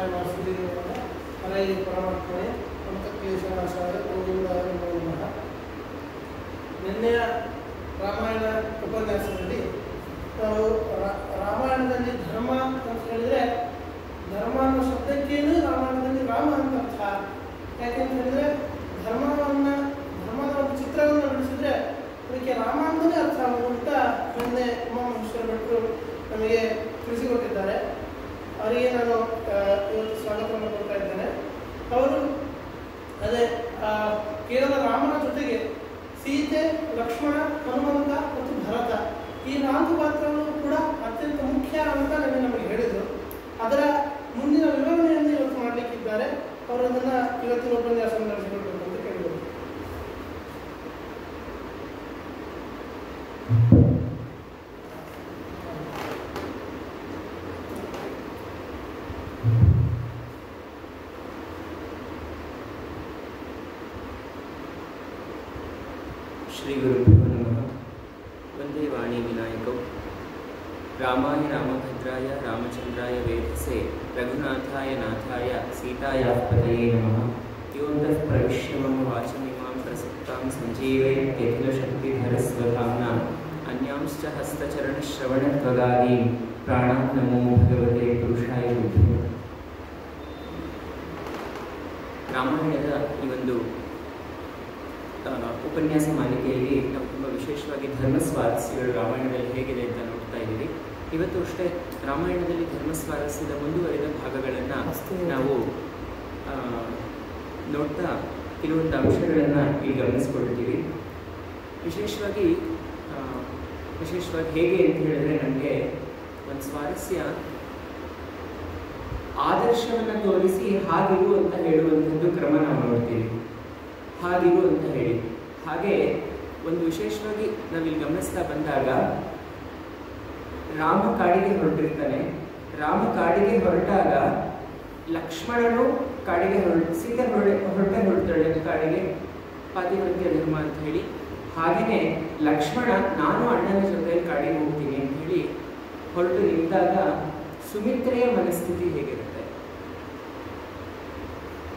ಸಹಾಯ ಮಾಡಿಸಿದ ಹರೈ ಪರಮಾತ್ಮನೇ ಅಂತಕ್ಲೇಶನಾಶಾಯ ಗೋವಿಂದಾಯ ನಮೋ ನಮಃ. ನಿನ್ನೆಯ ರಾಮಾಯಣ ಉಪನ್ಯಾಸದಲ್ಲಿ ನಾವು ರಾಮಾಯಣದಲ್ಲಿ ಧರ್ಮ ಅಂತ ಹೇಳಿದರೆ ಧರ್ಮ ಅನ್ನೋ ಶಬ್ದಕ್ಕೇನು ರಾಮಾಯಣದಲ್ಲಿ ರಾಮ ಅಂತ ಅರ್ಥ. ಯಾಕೆಂತ ಹೇಳಿದ್ರೆ ಧರ್ಮದ ಒಂದು ಚಿತ್ರವನ್ನು ಬಿಡಿಸಿದ್ರೆ ಅದಕ್ಕೆ ರಾಮ ಅಂತಲೇ ಅರ್ಥ ಆಗುವಂತ ಹಿಂದೆ ಉಮಾಮಹೇಶ್ವರ ಭಟ್ರು ನಮಗೆ ತಿಳಿಸಿಕೊಟ್ಟಿದ್ದಾರೆ. ಅವರಿಗೆ ನಾನು ಇವತ್ತು ಸ್ವಾಗತವನ್ನು ಕೊಡ್ತಾ ಇದ್ದೇನೆ. ಅವರು ಅದೇ ಕೇವಲ ರಾಮನ ಜೊತೆಗೆ ಸೀತೆ, ಲಕ್ಷ್ಮಣ, ಹನುಮಂತ ಮತ್ತು ಭರತ ಈ 4 ಪಾತ್ರಗಳು ಕೂಡ ಅತ್ಯಂತ ಮುಖ್ಯ ಅಂತ ನಮಗೆ ಹೇಳಿದರು. ಅದರ ಮುಂದಿನ ವಿವರಣೆಯನ್ನು ಇವತ್ತು ಮಾಡಲಿಕ್ಕಿದ್ದಾರೆ. ಅವರು ಅದನ್ನು ಇವತ್ತಿನ ಉಪನ್ಯಾಸ ನಡೆಸಿಕೊಳ್ಬೇಕು ಅಂತ ಕೇಳಿದರು. ಶ್ರೀ ಗುರುಭ್ಯೋ ನಮಃ. ವಂದೇ ವಾಣಿ ವಿನಾಯಕೌ. ರಾಮಾಯ ರಾಮಭದ್ರಾಯ ರಾಮಚಂದ್ರಾಯ ವೇಧಸೆ ರಘುನಾಥಾಯ ನಾಥಾಯ ಸೀತಾಯಾಃ ಪತಯೇ ನಮಃ. ಯೋऽन्तಃ ಪ್ರವಿಶ್ಯ ಮಮ ವಾಚಮಿಮಾಂ ಪ್ರಸಕ್ತಾಂ ಸಂಜೀವಯತ್ಯಖಿಲಶಕ್ತಿಧರಸ್ವಧಾಮ್ನಾ ಅನ್ಯಾಂಶ್ಚ ಹಸ್ತಚರಣಶ್ರವಣತ್ವಗಾದೀನ್ ಪ್ರಾಣಾನ್ ನಮೋ ಭಗವತೆ ಪುರುಷಾಯ ತುಭ್ಯಂ. ರಾಮಾಯಣದ ಈ ಒಂದು ಉಪನ್ಯಾಸ ಮಾಲಿಕೆಯಲ್ಲಿ ನಾವು ತುಂಬ ವಿಶೇಷವಾಗಿ ಧರ್ಮ ಸ್ವಾರಸ್ಯಗಳು ರಾಮಾಯಣದಲ್ಲಿ ಹೇಗಿದೆ ಅಂತ ನೋಡ್ತಾ ಇದ್ದೀವಿ. ಇವತ್ತು ಅಷ್ಟೇ ರಾಮಾಯಣದಲ್ಲಿ ಧರ್ಮ ಸ್ವಾರಸ್ಯದ ಮುಂದುವರೆದ ಭಾಗಗಳನ್ನು ನಾವು ನೋಡ್ತಾ ಕೆಲವೊಂದು ಅಂಶಗಳನ್ನು ಇಲ್ಲಿ ಗಮನಿಸ್ಕೊಳ್ತೀವಿ. ವಿಶೇಷವಾಗಿ ಹೇಗೆ ಅಂತ ಹೇಳಿದ್ರೆ ನಮಗೆ ಒಂದು ಸ್ವಾರಸ್ಯ ಆದರ್ಶವನ್ನು ತೋರಿಸಿ ಹಾಗಿರು ಅಂತ ಹೇಳುವಂಥದ್ದು ಕ್ರಮ ನಾವು ನೋಡ್ತೀವಿ. ಹಾಗಿರು ಅಂತ ಹೇಳಿ ಹಾಗೆ ಒಂದು ವಿಶೇಷವಾಗಿ ನಾವಿಲ್ಲಿ ಗಮನಿಸ್ತಾ ಬಂದಾಗ ರಾಮ ಕಾಡಿಗೆ ಹೊರಟಿರ್ತಾನೆ. ರಾಮ ಕಾಡಿಗೆ ಹೊರಟಾಗ ಲಕ್ಷ್ಮಣನು ಕಾಡಿಗೆ ಸೀತೆ ಹೊರಡ್ತಾಳೆ ಕಾಡಿಗೆ, ಪಾತಿವ್ರತ್ಯ ಧರ್ಮ ಅಂತ ಹೇಳಿ. ಹಾಗೆಯೇ ಲಕ್ಷ್ಮಣ ನಾನು ಅಣ್ಣನ ಜೊತೆ ಕಾಡಿಗೆ ಹೋಗ್ತೀನಿ ಅಂತ ಹೇಳಿ ಹೊರಟು ನಿಂತಾಗ ಸುಮಿತ್ರೆಯ ಮನಸ್ಥಿತಿ ಹೇಗಿರುತ್ತೆ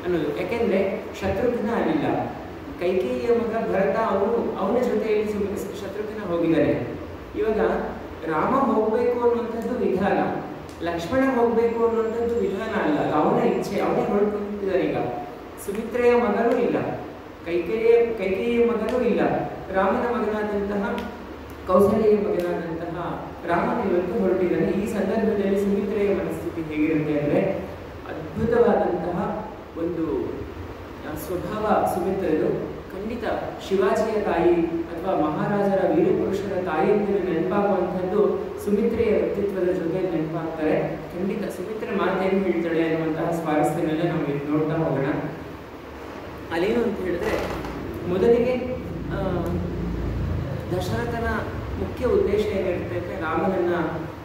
ಅನ್ನೋದು. ಯಾಕೆಂದ್ರೆ ಶತ್ರುಘ್ನ ಅಲ್ಲಿಲ್ಲ, ಕೈಕೇಯಿಯ ಮಗ ಭರತ ಅವನ ಜೊತೆಯಲ್ಲಿ ಶತ್ರುಘ್ನ ಹೋಗಿದ್ದಾನೆ. ಇವಾಗ ರಾಮ ಹೋಗ್ಬೇಕು ಅನ್ನುವಂಥದ್ದು ವಿಧಾನ, ಲಕ್ಷ್ಮಣ ಹೋಗ್ಬೇಕು ಅನ್ನುವಂಥದ್ದು ವಿಧಾನ ಅಲ್ಲ, ಅವನ ಇಚ್ಛೆ, ಅವನೇ ಹೊರಟು ನಿಂತಿದ್ದಾನೆ. ಈಗ ಸುಮಿತ್ರೆಯ ಮಗನೂ ಇಲ್ಲ, ಕೈಕೇಯಿಯ ಮಗನೂ ಇಲ್ಲ, ರಾಮನ ಮಗನಾದಂತಹ ಕೌಸಲ್ಯ ಮಗನಾದಂತಹ ರಾಮನ ಇವತ್ತು ಹೊರಟಿದ್ದಾನೆ. ಈ ಸಂದರ್ಭದಲ್ಲಿ ಸುಮಿತ್ರೆಯ ಮನಸ್ಥಿತಿ ಹೇಗಿರುತ್ತೆ ಅಂದರೆ ಅದ್ಭುತವಾದಂತಹ ಒಂದು ಸ್ವಭಾವ ಸುಮಿತ್ರೆದು. ಖಂಡಿತ ಶಿವಾಜಿಯ ತಾಯಿ ಅಥವಾ ಮಹಾರಾಜರ ವೀರಪುರುಷರ ತಾಯಿ ಅಂತ ನೆನಪಾಗುವಂಥದ್ದು ಸುಮಿತ್ರೆಯ ವ್ಯಕ್ತಿತ್ವದ ಜೊತೆ ನೆನಪಾಗ್ತಾರೆ. ಖಂಡಿತ ಸುಮಿತ್ರೆ ಮಾತೇನು ಹೇಳ್ತಾಳೆ ಅನ್ನುವಂತಹ ಸ್ವಾರಸ್ಯನೆಲ್ಲ ನಾವು ನೋಡ್ತಾ ಹೋಗೋಣ. ಅಲ್ಲೇನು ಅಂತ ಹೇಳಿದ್ರೆ ಮೊದಲಿಗೆ ದಶರಥನ ಮುಖ್ಯ ಉದ್ದೇಶ ಏನಿರುತ್ತೆ ಅಂದರೆ ರಾಮನನ್ನ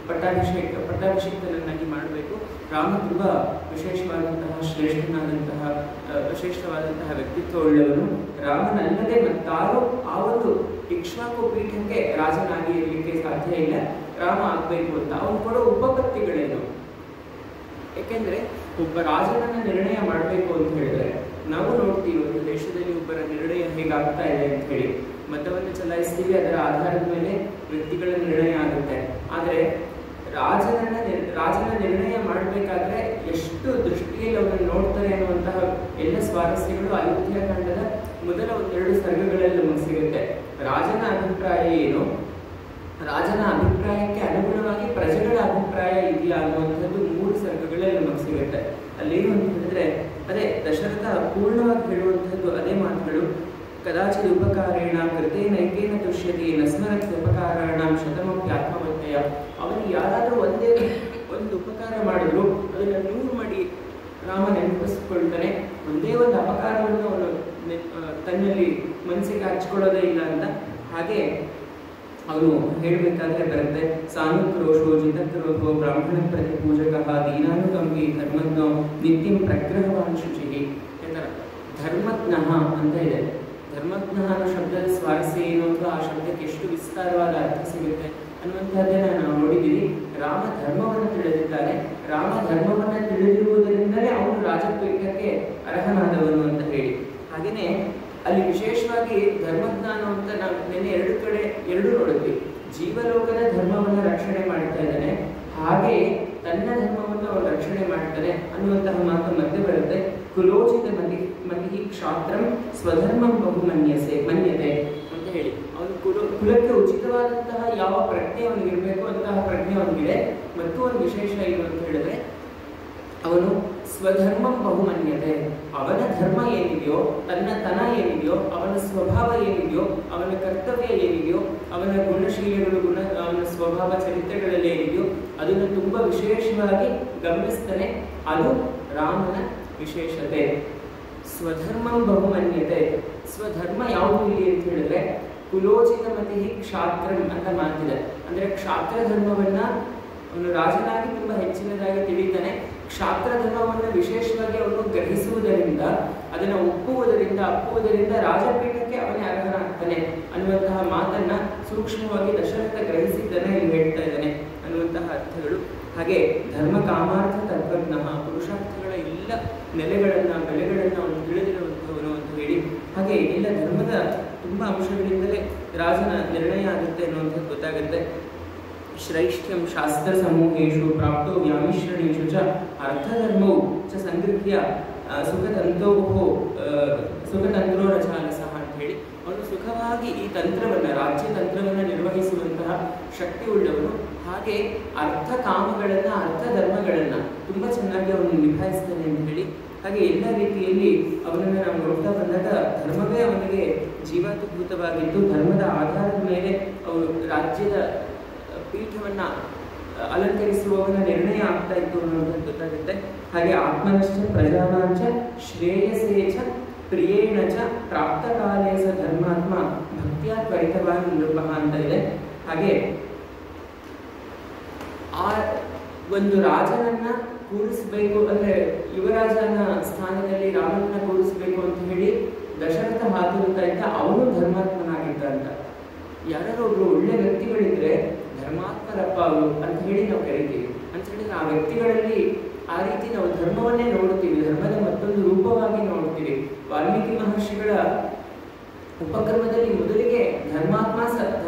ಪಟ್ಟಾಭಿಷೇಕ್ತನನ್ನಾಗಿ ಮಾಡಬೇಕು. ರಾಮ ತುಂಬ ವಿಶೇಷವಾದಂತಹ ಶ್ರೇಷ್ಠವಾದಂತಹ ವ್ಯಕ್ತಿತ್ವ ಉಳ್ಳವನು. ರಾಮನಲ್ಲದೆ ಮತ್ತಾರು ಆ ಒಂದು ಇಕ್ಷ್ವಾಕು ಪೀಠಕ್ಕೆ ರಾಜನಾಗಿ ಇರಲಿಕ್ಕೆ ಸಾಧ್ಯ ಇಲ್ಲ. ರಾಮ ಆಗಬೇಕು ಅಂತ ಅವನು ಕೊಡೋ ಉಪಪತ್ತಿಗಳೇನು? ಯಾಕೆಂದ್ರೆ ಒಬ್ಬ ರಾಜನನ್ನ ನಿರ್ಣಯ ಮಾಡಬೇಕು ಅಂತ ಹೇಳಿದ್ರೆ ನಾವು ನೋಡ್ತೀವಿ ಒಂದು ದೇಶದಲ್ಲಿ ಒಬ್ಬರ ನಿರ್ಣಯ ಹೇಗಾಗ್ತಾ ಇದೆ ಅಂತ ಹೇಳಿ ಮತವನ್ನು ಚಲಾಯಿಸ್ತೀವಿ. ಅದರ ಆಧಾರದ ಮೇಲೆ ವ್ಯಕ್ತಿಗಳ ನಿರ್ಣಯ ಆಗುತ್ತೆ. ಆದರೆ ರಾಜನ ನಿರ್ಣಯ ಮಾಡಬೇಕಾದ್ರೆ ಎಷ್ಟು ದೃಷ್ಟಿಯಲ್ಲಿ ಅವರನ್ನು ನೋಡ್ತಾರೆ ಅನ್ನುವಂತಹ ಎಲ್ಲ ಸ್ವಾರಸ್ಯಗಳು ಅಯೋಧ್ಯಕಾಂಡದ ಮೊದಲ 1-2 ಸರ್ಗಗಳಲ್ಲಿ ನಮಗೆ ಸಿಗುತ್ತೆ. ರಾಜನ ಅಭಿಪ್ರಾಯ ಏನು, ರಾಜನ ಅಭಿಪ್ರಾಯಕ್ಕೆ ಅನುಗುಣವಾಗಿ ಪ್ರಜೆಗಳ ಅಭಿಪ್ರಾಯ ಇದೆಯಾ ಅನ್ನುವಂಥದ್ದು 3 ಸರ್ಗಗಳಲ್ಲಿ ನಮಗೆ ಸಿಗುತ್ತೆ. ಅಲ್ಲೇನು ಅಂತ ಹೇಳಿದ್ರೆ ಅದೇ ದಶರಥ ಪೂರ್ಣವಾಗಿ ಹೇಳುವಂಥದ್ದು ಅದೇ ಮಾತುಗಳು. ಕದಾಚಿತ್ ಉಪಕಾರೇಣ ಕೃತೆ ನೈಕೇನ ತುಷ್ಯತಿ ನಸ್ಮರತ್ ಉಪಕಾರಾಣ ಶತಮಪಿ ಆತ್ಮವತ್ತೆಯ. ಅವನಿಗೆ ಯಾರಾದರೂ ಒಂದು ಉಪಕಾರ ಮಾಡಿದ್ರು ಅದನ್ನು 100 ಮಾಡಿ ರಾಮ ನೆನಪಿಸ್ಕೊಳ್ತಾನೆ. ಒಂದೇ ಒಂದು ಅಪಕಾರವನ್ನು ಅವನು ತನ್ನಲ್ಲಿ ಮನಸ್ಸಿಗೆ ಹಚ್ಕೊಳ್ಳೋದೇ ಇಲ್ಲ ಅಂತ. ಹಾಗೆ ಅವನು ಹೇಳಬೇಕಾದ್ರೆ ಬರುತ್ತೆ ಸಾನುಕ್ರೋಶೋ ಜಿತಕ್ರೋಧೋ ಬ್ರಾಹ್ಮಣ ಪ್ರತಿ ಪೂಜಕ ದೀನಾನುಕಂಪಿ ಧರ್ಮಜ್ಞ ನಿತ್ಯಂ ಪ್ರಗ್ರಹವಾನ್ ಶುಚಿಹಿ. ಯಾಕಂದ್ರೆ ಧರ್ಮಜ್ಞ ಅಂತ ಇದೆ. ಧರ್ಮಜ್ಞ ಅನ್ನೋ ಶಬ್ದದ ಸ್ವಾರಸ್ಯ ಏನು ಅಥವಾ ಆ ಶಬ್ದಕ್ಕೆ ಎಷ್ಟು ವಿಸ್ತಾರವಾದ ಅರ್ಥ ಸಿಗುತ್ತೆ ಅನ್ನುವಂಥದ್ದನ್ನ ನಾವು ನೋಡಿದ್ದೀವಿ. ರಾಮ ಧರ್ಮವನ್ನು ತಿಳಿದಿದ್ದಾನೆ. ರಾಮ ಧರ್ಮವನ್ನು ತಿಳಿದಿರುವುದರಿಂದ ರಾಜಪೀಠಕ್ಕೆ ಅರ್ಹನಾದವನು ಅಂತ ಹೇಳಿ. ಹಾಗೆಯೇ ಅಲ್ಲಿ ವಿಶೇಷವಾಗಿ ಧರ್ಮಜ್ಞಾನ ಅಂತ ನಾವು ನಿನ್ನೆ ಎರಡು ನೋಡಿದ್ವಿ. ಜೀವಲೋಕದ ಧರ್ಮವನ್ನು ರಕ್ಷಣೆ ಮಾಡ್ತಾ ಇದ್ದಾನೆ, ಹಾಗೆ ತನ್ನ ಧರ್ಮವನ್ನು ಅವನು ರಕ್ಷಣೆ ಮಾಡ್ತಾನೆ ಅನ್ನುವಂತಹ ಮಾತು ಮತ್ತೆ ಬರುತ್ತೆ. ಕುಲೋಚಿತ ಮತಿ ಕ್ಷಾತ್ರಂ ಸ್ವಧರ್ಮಂ ಬಹು ಮನ್ಯತೆ ಅಂತ ಹೇಳಿ. ಅವನು ಕುಲಕ್ಕೆ ಉಚಿತವಾದಂತಹ ಯಾವ ಪ್ರಜ್ಞೆ ಅವನಿಗಿರಬೇಕು ಅಂತಹ ಪ್ರಜ್ಞೆ ಅವನಿಗಿದೆ. ಮತ್ತು ಒಂದು ವಿಶೇಷ ಏನು ಅಂತ ಹೇಳಿದ್ರೆ, ಅವನು ಸ್ವಧರ್ಮಂ ಬಹುಮನ್ಯತೆ, ಅವನ ಧರ್ಮ ಏನಿದೆಯೋ, ತನ್ನ ಏನಿದೆಯೋ, ಅವನ ಸ್ವಭಾವ ಏನಿದೆಯೋ, ಅವನ ಕರ್ತವ್ಯ ಏನಿದೆಯೋ, ಅವನ ಗುಣಶೀಲಗಳು ಅವನ ಸ್ವಭಾವ ಚರಿತ್ರೆಗಳಲ್ಲಿ ಏನಿದೆಯೋ ಅದನ್ನು ತುಂಬ ವಿಶೇಷವಾಗಿ ಗಮನಿಸ್ತಾನೆ. ಅದು ರಾಮನ ವಿಶೇಷತೆ. ಸ್ವಧರ್ಮಂ ಬಹುಮನ್ಯತೆ. ಸ್ವಧರ್ಮ ಯಾವುದು ಇಲ್ಲಿ ಅಂತ ಹೇಳಿದ್ರೆ, ಕುಲೋಚಿತ ಮತಿ ಕ್ಷಾತ್ರಂ ಅಂತ ಮಾತಿದೆ. ಅಂದರೆ ಕ್ಷಾತ್ರ ಧರ್ಮವನ್ನ ಅವನು ರಾಜನಾಗಿ ತುಂಬ ಹೆಚ್ಚಿನದಾಗಿ ತಿಳಿತಾನೆ. ಕ್ಷಾತ್ರ ಧರ್ಮವನ್ನು ವಿಶೇಷವಾಗಿ ಅವನು ಗ್ರಹಿಸುವುದರಿಂದ, ಅದನ್ನು ಅಪ್ಪುವುದರಿಂದ ರಾಜಪೀಠಕ್ಕೆ ಅವನೇ ಅರ್ಹನಾಗ್ತಾನೆ ಅನ್ನುವಂತಹ ಮಾತನ್ನ ಸೂಕ್ಷ್ಮವಾಗಿ ದಶರಥ ಗ್ರಹಿಸಿದ್ದಾನೆ, ಇಲ್ಲಿ ಹೇಳ್ತಾ ಇದ್ದಾನೆ ಅನ್ನುವಂತಹ ಅರ್ಥಗಳು. ಹಾಗೆ ಧರ್ಮ ಕಾಮಾರ್ಥ ತತ್ವಜ್ಞ, ಪುರುಷಾರ್ಥಗಳ ಎಲ್ಲ ಬೆಲೆಗಳನ್ನು ಅವನು ತಿಳಿದಿರುವಂಥವನು ಅಂತ ಹೇಳಿ. ಹಾಗೆ ಎಲ್ಲ ಧರ್ಮದ ತುಂಬ ಅಂಶಗಳಿಂದಲೇ ರಾಜನ ನಿರ್ಣಯ ಆಗುತ್ತೆ ಅನ್ನುವಂಥದ್ದು ಗೊತ್ತಾಗುತ್ತೆ. ಶ್ರೈಷ್ಠ್ಯಂ ಶಾಸ್ತ್ರ ಸಮೂಹೇಶು ಪ್ರಾಪ್ತೋ ವ್ಯಾಮಿಶ್ರಣೇಶು ಚ ಅರ್ಥಧರ್ಮೌ ಚ ಸಂಗೃಹ್ಯ ಸುಖತಂತ್ರೋ ರಚಾಲಸಃ ಅಂತ ಹೇಳಿ. ಅವನು ಸುಖವಾಗಿ ಈ ರಾಜ್ಯ ತಂತ್ರವನ್ನು ನಿರ್ವಹಿಸುವಂತಹ ಶಕ್ತಿ ಉಳ್ಳವನು. ಹಾಗೆ ಅರ್ಥ ಧರ್ಮಗಳನ್ನು ತುಂಬ ಚೆನ್ನಾಗಿ ಅವನು ನಿಭಾಯಿಸ್ತಾನೆ ಅಂತ ಹೇಳಿ. ಹಾಗೆ ಎಲ್ಲ ರೀತಿಯಲ್ಲಿ ಅವನನ್ನು ನಾವು ನೋಡ್ತಾ ಬಂದಾಗ ಧರ್ಮವೇ ಅವನಿಗೆ ಜೀವಾತುಭೂತವಾಗಿದ್ದು, ಧರ್ಮದ ಆಧಾರದ ಮೇಲೆ ಅವನು ರಾಜ್ಯದ ಪೀಠವನ್ನ ಅಲಂಕರಿಸುವವನ ನಿರ್ಣಯ ಆಗ್ತಾ ಇತ್ತು ಅನ್ನೋದು ಗೊತ್ತಾಗುತ್ತೆ. ಹಾಗೆ ಆತ್ಮನಶ್ಚ ಪ್ರಜಾನಾಂಚ ಶ್ರೇಯಸೇ ಚ ಪ್ರಿಯೇಣ ಚ ಪ್ರಾಪ್ತ ಕಾಲೇ ಸ ಧರ್ಮಾತ್ಮ ಭಕ್ತಿಯ ತ್ವರಿತವಾನ್ ನೃಪಃ ಅಂತ ಇದೆ. ಹಾಗೆ ಆ ಒಂದು ರಾಜನನ್ನ ಕೂರಿಸಬೇಕು ಅಂದ್ರೆ, ಯುವರಾಜನ ಸ್ಥಾನದಲ್ಲಿ ರಾಮನನ್ನ ಕೂರಿಸಬೇಕು ಅಂತ ಹೇಳಿ ದಶರಥ ಹಾಕಿರುತ್ತಾ ಇದ್ದ. ಅವನು ಧರ್ಮಾತ್ಮನಾಗಿದ್ದ ಅಂತ. ಯಾರು ಒಬ್ರು ಒಳ್ಳೆ ವ್ಯಕ್ತಿಗಳಿದ್ರೆ ಧರ್ಮಾತ್ಮರಪ್ಪ ಅವರು ಅಂತ ಹೇಳಿ ನಾವು ಕರಿತೀವಿ. ಅಂತ ಹೇಳಿದ್ರೆ ಆ ವ್ಯಕ್ತಿಗಳಲ್ಲಿ ಆ ರೀತಿ ನಾವು ಧರ್ಮವನ್ನೇ ನೋಡ್ತೀವಿ, ಧರ್ಮದ ಮತ್ತೊಂದು ರೂಪವಾಗಿ ನೋಡ್ತೀವಿ. ವಾಲ್ಮೀಕಿ ಮಹರ್ಷಿಗಳ ಉಪಕ್ರಮದಲ್ಲಿ ಮೊದಲಿಗೆ ಧರ್ಮಾತ್ಮ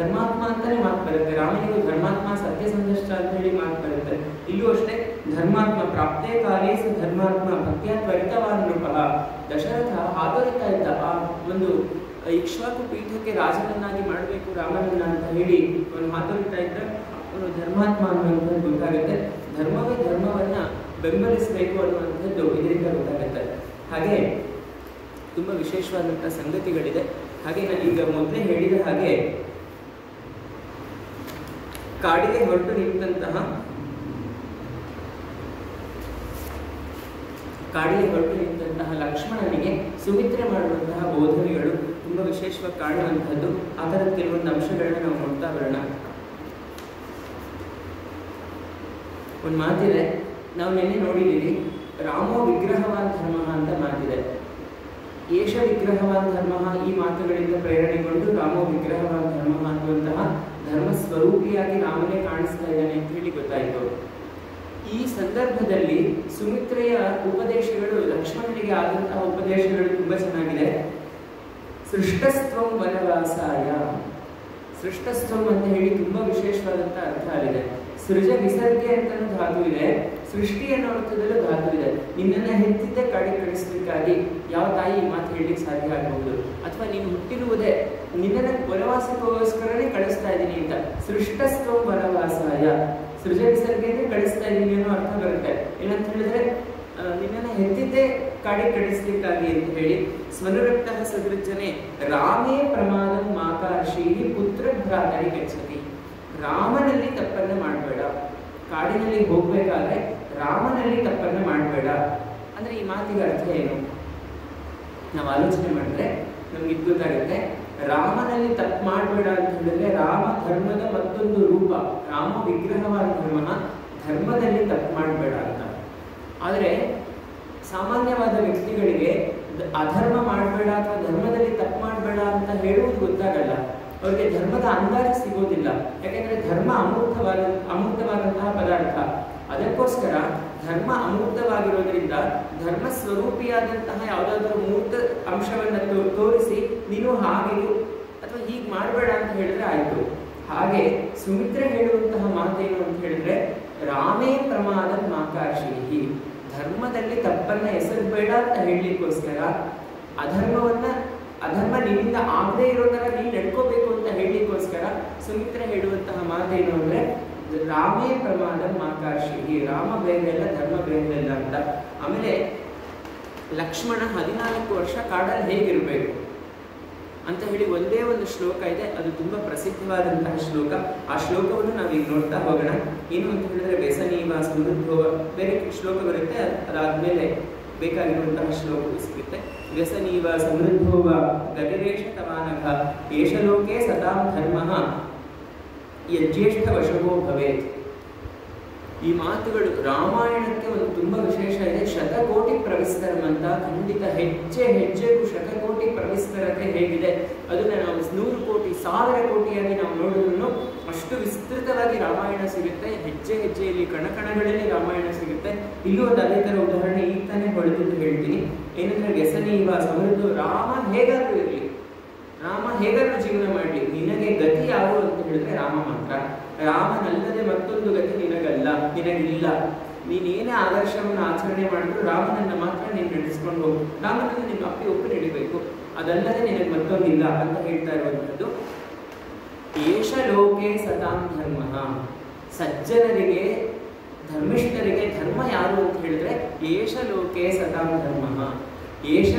ಅಂತಾನೆ ಮಾತು ಬರುತ್ತೆ. ರಾಮನಿಗೂ ಧರ್ಮಾತ್ಮ ಸತ್ಯಸಂಧಷ್ಟ ಅಂತ ಹೇಳಿ ಮಾತು ಬರುತ್ತೆ. ಇಲ್ಲೂ ಅಷ್ಟೇ ಧರ್ಮಾತ್ಮ ಪ್ರಾಪ್ತೇ ಕಾಲೇ ಸ ಧರ್ಮಾತ್ಮ ಭಕ್ತಿಯ ತ್ವರಿತವಾನ್ ನೃಪಃ. ದಶರಥ ಹಾತೊರಿತಾ ಇದ್ದ ಆ ಒಂದು ಇಕ್ಷ್ವಾಕು ಪೀಠಕ್ಕೆ ರಾಜನನ್ನಾಗಿ ಮಾಡಬೇಕು ರಾಮನನ್ನ ಅಂತ ಹೇಳಿ ಅವನು ಹಾತೊರಿತಾ ಇದ್ದ. ಅವನು ಧರ್ಮಾತ್ಮ ಅನ್ನುವಂಥದ್ದು ಗೊತ್ತಾಗುತ್ತೆ. ಧರ್ಮವನ್ನ ಬೆಂಬಲಿಸಬೇಕು ಅನ್ನುವಂಥದ್ದು ಇದರಿಂದ ಗೊತ್ತಾಗುತ್ತೆ. ಹಾಗೆ ತುಂಬ ವಿಶೇಷವಾದಂಥ ಸಂಗತಿಗಳಿದೆ. ಹಾಗೆ ನಾನು ಈಗ ಮೊದಲೇ ಹೇಳಿದ ಹಾಗೆ ಕಾಡಿಗೆ ಹೊರಟು ನಿಂತಹ ಲಕ್ಷ್ಮಣನಿಗೆ ಸುಮಿತ್ರೆ ಮಾಡುವಂತಹ ಬೋಧನೆಗಳು ತುಂಬ ವಿಶೇಷವಾಗಿ ಕಾಣುವಂಥದ್ದು. ಆ ಥರದ ಕೆಲವೊಂದು ಅಂಶಗಳನ್ನ ನಾವು ನೋಡ್ತಾ ಬರೋಣ. ಒಂದು ಮಾತಿದೆ, ನಾವು ನಿನ್ನೆ ನೋಡಿದ್ದೀವಿ, ರಾಮೋ ವಿಗ್ರಹವಾನ್ ಧರ್ಮ ಅಂತ ಮಾತಿದೆ. ಏಷ ವಿಗ್ರಹವಾನ್ ಧರ್ಮ, ಈ ಮಾತುಗಳಿಂದ ಪ್ರೇರಣೆಗೊಂಡು ರಾಮೋ ವಿಗ್ರಹವಾನ್ ಧರ್ಮ ಅನ್ನುವಂತಹ ಧರ್ಮ ಸ್ವರೂಪಿಯಾಗಿ ರಾಮನೇ ಕಾಣಿಸ್ತಾ ಇದ್ದಾನೆ ಅಂತ ಹೇಳಿ ಗೊತ್ತಾಯಿತು. ಈ ಸಂದರ್ಭದಲ್ಲಿ ಸುಮಿತ್ರೆಯ ಉಪದೇಶಗಳು, ಲಕ್ಷ್ಮಣನಿಗೆ ಆದಂತಹ ಉಪದೇಶಗಳು ತುಂಬ ಚೆನ್ನಾಗಿದೆ. ಸೃಷ್ಟಸ್ತ್ವಂ ವನವಾಸಾಯ. ಸೃಷ್ಟಸ್ತ್ವಂ ಅಂತ ಹೇಳಿ ತುಂಬ ವಿಶೇಷವಾದಂಥ ಅರ್ಥ ಆಗಿದೆ. ಸೃಜ ವಿಸರ್ಗೆ ಅಂತಲೂ ಧಾತು ಇದೆ, ಸೃಷ್ಟಿ ಅನ್ನೋ ಅರ್ಥದಲ್ಲೂ ಧಾತು ಇದೆ. ನಿನ್ನನ್ನು ಹೆತ್ತಿದ್ದೆ ಕಾಡಿಗೆ ಕಳಿಸಲಿಕ್ಕಾಗಿ ಯಾವ ತಾಯಿ ಈ ಮಾತು ಹೇಳಲಿಕ್ಕೆ ಸಾಧ್ಯ ಆಗಬಹುದು? ಅಥವಾ ನೀನು ಹುಟ್ಟಿರುವುದೇ ನಿನ್ನನ್ನು ವನವಾಸಕ್ಕೋಸ್ಕರನೇ ಕಳಿಸ್ತಾ ಇದ್ದೀನಿ ಅಂತ. ಸೃಷ್ಟಸ್ತ್ವಂ ವನವಾಸಾಯ, ಸೃಜ ವಿಸರ್ಗೆನೇ ಕಳಿಸ್ತಾ ಇದ್ದೀನಿ ಅನ್ನೋ ಅರ್ಥ ಬರುತ್ತೆ. ಏನಂತ ಹೇಳಿದ್ರೆ ನಿನ್ನನ್ನು ಹೆತ್ತಿದ್ದೆ ಕಾಡಿಗೆ ಕಳಿಸ್ಲಿಕ್ಕಾಗಿ ಅಂತ ಹೇಳಿ. ಸ್ವನುರಕ್ತ ಸದೃಜನೆ ರಾಮೇ ಪ್ರಮಾದಂ ಮಾಕಾರ್ಷಿ ಪುತ್ರ ಭ್ರಾತರಿ ಗಚ್ಚತಿ. ರಾಮನಲ್ಲಿ ತಪ್ಪನ್ನು ಮಾಡಬೇಡ, ಕಾಡಿನಲ್ಲಿ ಹೋಗ್ಬೇಕಾದ್ರೆ ರಾಮನಲ್ಲಿ ತಪ್ಪನ್ನು ಮಾಡಬೇಡ ಅಂದ್ರೆ ಈ ಮಾತಿಗೆ ಅರ್ಥ ಏನು? ನಾವು ಆಲೋಚನೆ ಮಾಡಿದ್ರೆ ನಮ್ಗೆ ಇದು ಗೊತ್ತಾಗುತ್ತೆ. ರಾಮನಲ್ಲಿ ತಪ್ಪು ಮಾಡಬೇಡ ಅಂತ ಹೇಳಿದ್ರೆ ರಾಮ ಧರ್ಮದ ಮತ್ತೊಂದು ರೂಪ, ರಾಮ ವಿಗ್ರಹವಾದ ಧರ್ಮದಲ್ಲಿ ತಪ್ಪು ಮಾಡಬೇಡ ಅಂತ. ಆದರೆ ಸಾಮಾನ್ಯವಾದ ವ್ಯಕ್ತಿಗಳಿಗೆ ಅಧರ್ಮ ಮಾಡಬೇಡ ಅಥವಾ ಧರ್ಮದಲ್ಲಿ ತಪ್ಪು ಮಾಡಬೇಡ ಅಂತ ಹೇಳುವುದು ಗೊತ್ತಾಗಲ್ಲ. ಅವರಿಗೆ ಧರ್ಮದ ಅಂದಾಜು ಸಿಗೋದಿಲ್ಲ. ಯಾಕೆಂದ್ರೆ ಧರ್ಮ ಅಮೂರ್ತವಾದಂತಹ ಪದಾರ್ಥ. ಅದಕ್ಕೋಸ್ಕರ ಧರ್ಮ ಅಮೂರ್ತವಾಗಿರೋದ್ರಿಂದ ಧರ್ಮ ಸ್ವರೂಪಿಯಾದಂತಹ ಯಾವುದಾದ್ರೂ ಮೂರ್ತ ಅಂಶವನ್ನು ತೋರಿಸಿ ನೀನು ಹಾಗಿರು ಅಥವಾ ಹೀಗೆ ಮಾಡಬೇಡ ಅಂತ ಹೇಳಿದ್ರೆ ಆಯಿತು. ಹಾಗೆ ಸುಮಿತ್ರೆ ಹೇಳುವಂತಹ ಮಾತೇನು ಅಂತ ಹೇಳಿದ್ರೆ, ರಾಮೇ ಪ್ರಮಾದ ಮಾಕಾರ್ಷಿ, ಧರ್ಮದಲ್ಲಿ ತಪ್ಪನ್ನ ಎಸಗಬೇಡ ಅಂತ ಹೇಳಲಿಕ್ಕೋಸ್ಕರ ಅಧರ್ಮ ನಿನ್ನಿಂದ ಆಗದೇ ಇರೋ ತರ ನೀನು ನಡ್ಕೋಬೇಕು ಅಂತ ಹೇಳಲಿಕ್ಕೋಸ್ಕರ ಸುಮಿತ್ರೆ ಹೇಳುವಂತಹ ಮಾತೇನು ಅಂದ್ರೆ, ರಾಮೇ ಪ್ರಮಾದ ಮಾಕಾರ್ಷಿ, ರಾಮ ಬೇರೆಲ್ಲ ಧರ್ಮ ಬೇರೆಲ್ಲ ಅಂತ. ಆಮೇಲೆ ಲಕ್ಷ್ಮಣ 14 ವರ್ಷ ಕಾಡಲ್ಲಿ ಹೇಗಿರಬೇಕು ಅಂತ ಹೇಳಿ ಒಂದೇ ಒಂದು ಶ್ಲೋಕ ಇದೆ, ಅದು ತುಂಬಾ ಪ್ರಸಿದ್ಧವಾದಂತಹ ಶ್ಲೋಕ. ಆ ಶ್ಲೋಕವನ್ನು ನಾವೀಗ ನೋಡ್ತಾ ಹೋಗೋಣ. ಏನು ಅಂತ ಹೇಳಿದ್ರೆ, ವ್ಯಸನೀವ ಸಮೃದ್ಧೋವ, ಬೇರೆ ಶ್ಲೋಕ ಬರುತ್ತೆ, ಅದಾದ್ಮೇಲೆ ಬೇಕಾಗಿರುವಂತಹ ಶ್ಲೋಕವು ಸಿಗುತ್ತೆ. ವ್ಯಸನೀವ ಸಮೃದ್ಧೋವ ಗರಿರೇಶ ತವಾನಘ ಏಷ ಲೋಕೆ ಸತಾಂ ಧರ್ಮಃ ಯಜ್ಯೇಷ್ಠ ವಶವೋ ಭವೇತ್. ಈ ಮಾತುಗಳು ರಾಮಾಯಣಕ್ಕೆ ಒಂದು ತುಂಬಾ ವಿಶೇಷ ಇದೆ. ಶತಕೋಟಿ ಪ್ರವಿಸ್ತರಂ ಅಂತ, ಖಂಡಿತ ಹೆಜ್ಜೆ ಹೆಜ್ಜೆಗೂ ಶತಕೋಟಿ ಪ್ರವಿಸ್ತರತೆ ಹೇಗಿದೆ ಅದನ್ನ ನಾವು 100 ಕೋಟಿ 1000 ಕೋಟಿಯಾಗಿ ನಾವು ನೋಡಿದ್ರು ಅಷ್ಟು ವಿಸ್ತೃತವಾಗಿ ರಾಮಾಯಣ ಸಿಗುತ್ತೆ. ಹೆಜ್ಜೆ ಹೆಜ್ಜೆಯಲ್ಲಿ ಕಣಕಣಗಳಲ್ಲಿ ರಾಮಾಯಣ ಸಿಗುತ್ತೆ. ಇಲ್ಲೂ ಒಂದು ಅದೇ ತರ ಉದಾಹರಣೆ ಈಗ ತಾನೇ ಹೊಳೆದಿದ್ದು ಹೇಳ್ತೀನಿ. ಏನಂದ್ರೆ, ವ್ಯಸನೀವ ಸಮೃದ್ಧ, ರಾಮ ಹೇಗಾದ್ರೂ ಇರಲಿ, ರಾಮ ಹೇಗಾದ್ರೂ ಜೀವನ ಮಾಡಲಿ, ನಿನಗೆ ಗತಿ ಯಾರು ಅಂತ ಹೇಳಿದ್ರೆ ರಾಮ ಮಾತ್ರ. ರಾಮನಲ್ಲದೆ ಮತ್ತೊಂದು ಗತಿ ನಿನಗಿಲ್ಲ. ನೀನೇನೇ ಆದರ್ಶವನ್ನು ಆಚರಣೆ ಮಾಡಿದ್ರು ರಾಮನನ್ನ ಮಾತ್ರ ನೀನು ನಡೆಸ್ಕೊಂಡು ಹೋಗು, ರಾಮನನ್ನು ನೀನು ಒಪ್ಪಿ ನಡಿಬೇಕು, ಅದಲ್ಲದೆ ನಿನಗೆ ಮತ್ತೊಂದಿಲ್ಲ ಅಂತ ಹೇಳ್ತಾ ಇರುವಂಥದ್ದು. ಏಷ ಲೋಕೆ ಸತಾಂ ಧರ್ಮ, ಸಜ್ಜನರಿಗೆ ಧರ್ಮಿಷ್ಠರಿಗೆ ಧರ್ಮ ಯಾರು ಅಂತ ಹೇಳಿದ್ರೆ ಏಷ ಲೋಕೆ ಸತಾಂ ಧರ್ಮ. ಏಷ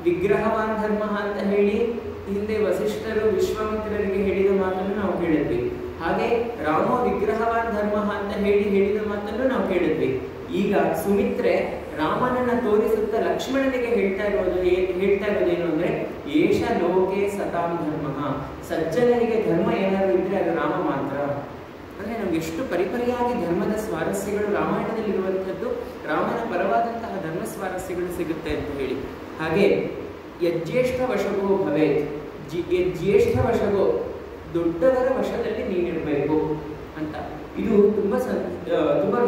ವಿಗ್ರಹವಾನ್ ಧರ್ಮ ಅಂತ ಹೇಳಿ ಹಿಂದೆ ವಸಿಷ್ಠರು ವಿಶ್ವಾಮಿತ್ರರಿಗೆ ಹೇಳಿದ ಮಾತನ್ನು ನಾವು ಕೇಳಿದ್ವಿ. ಹಾಗೆ ರಾಮ ವಿಗ್ರಹವಾನ್ ಧರ್ಮ ಅಂತ ಹೇಳಿದ ಮಾತನ್ನು ನಾವು ಕೇಳಿದ್ವಿ. ಈಗ ಸುಮಿತ್ರೆ ರಾಮನನ್ನ ತೋರಿಸುತ್ತಾ ಲಕ್ಷ್ಮಣನಿಗೆ ಹೇಳ್ತಾ ಇರೋದೇನು ಅಂದ್ರೆ, ಏಷ ಲೋಕೆ ಸತಾಂ ಧರ್ಮ, ಸಜ್ಜನರಿಗೆ ಧರ್ಮ ಏನಾದ್ರು ಇದ್ರೆ ಅದು ರಾಮ ಮಾತ್ರ. ಅಂದ್ರೆ ನಮ್ಗೆ ಎಷ್ಟು ಪರಿಪರಿಯಾಗಿ ಧರ್ಮದ ಸ್ವಾರಸ್ಯಗಳು ರಾಮಾಯಣದಲ್ಲಿರುವಂಥದ್ದು, ರಾಮನ ಪರವಾದಂತಹ ಧರ್ಮ ಸ್ವಾರಸ್ಯಗಳು ಸಿಗುತ್ತೆ ಅಂತ ಹೇಳಿ. ಹಾಗೆ ಯಜ್ಯೇಷ್ಠ ವಶವೋ ಭವೇತ್, ಯಜ್ಯೇಷ್ಠ ವಶವೋ, ದೊಡ್ಡವರ ವಶದಲ್ಲಿ ನೀನಿರಬೇಕು ಅಂತ. ಇದು ತುಂಬಾ